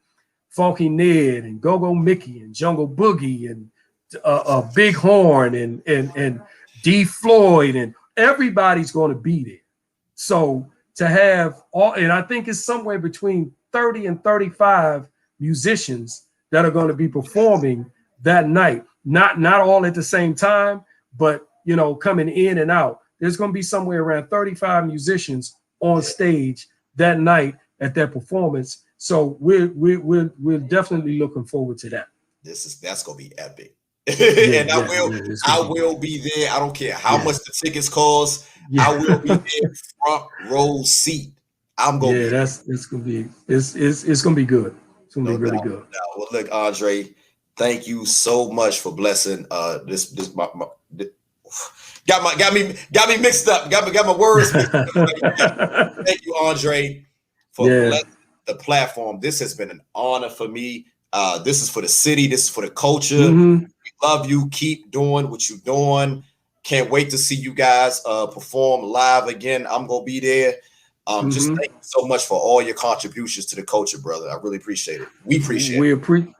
Funky Ned and Go-Go Mickey and Jungle Boogie and Big Horn and D Floyd, and everybody's going to be there. So to have all, and I think it's somewhere between 30 and 35 musicians that are going to be performing that night. Not all at the same time, but coming in and out. There's going to be somewhere around 35 musicians on stage that night at that performance. So we're definitely looking forward to that. That's going to be epic. And I will be there. I don't care how much the tickets cost. I will be there, front row seat. I'm gonna. Yeah, it's gonna be good. It's gonna be really good. Well, look, Andre, thank you so much for blessing got me mixed up. Got my words mixed up. Thank you, Andre, for blessing the platform. This has been an honor for me. This is for the city. This is for the culture. Mm-hmm. We love you. Keep doing what you're doing. Can't wait to see you guys perform live again. I'm gonna be there. Just thank you so much for all your contributions to the culture, brother. I really appreciate it. We appreciate it.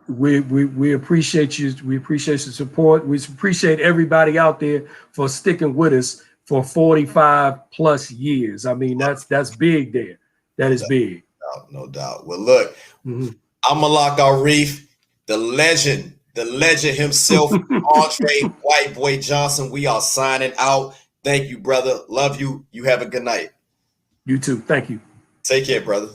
We appreciate you. We appreciate your support. We appreciate everybody out there for sticking with us for 45 plus years. I mean, that's big there. That is big. No doubt. Well, look, I'm Malak Arif, the legend himself, Andre Whiteboy Johnson. We are signing out. Thank you, brother. Love you. You have a good night. You too. Thank you. Take care, brother.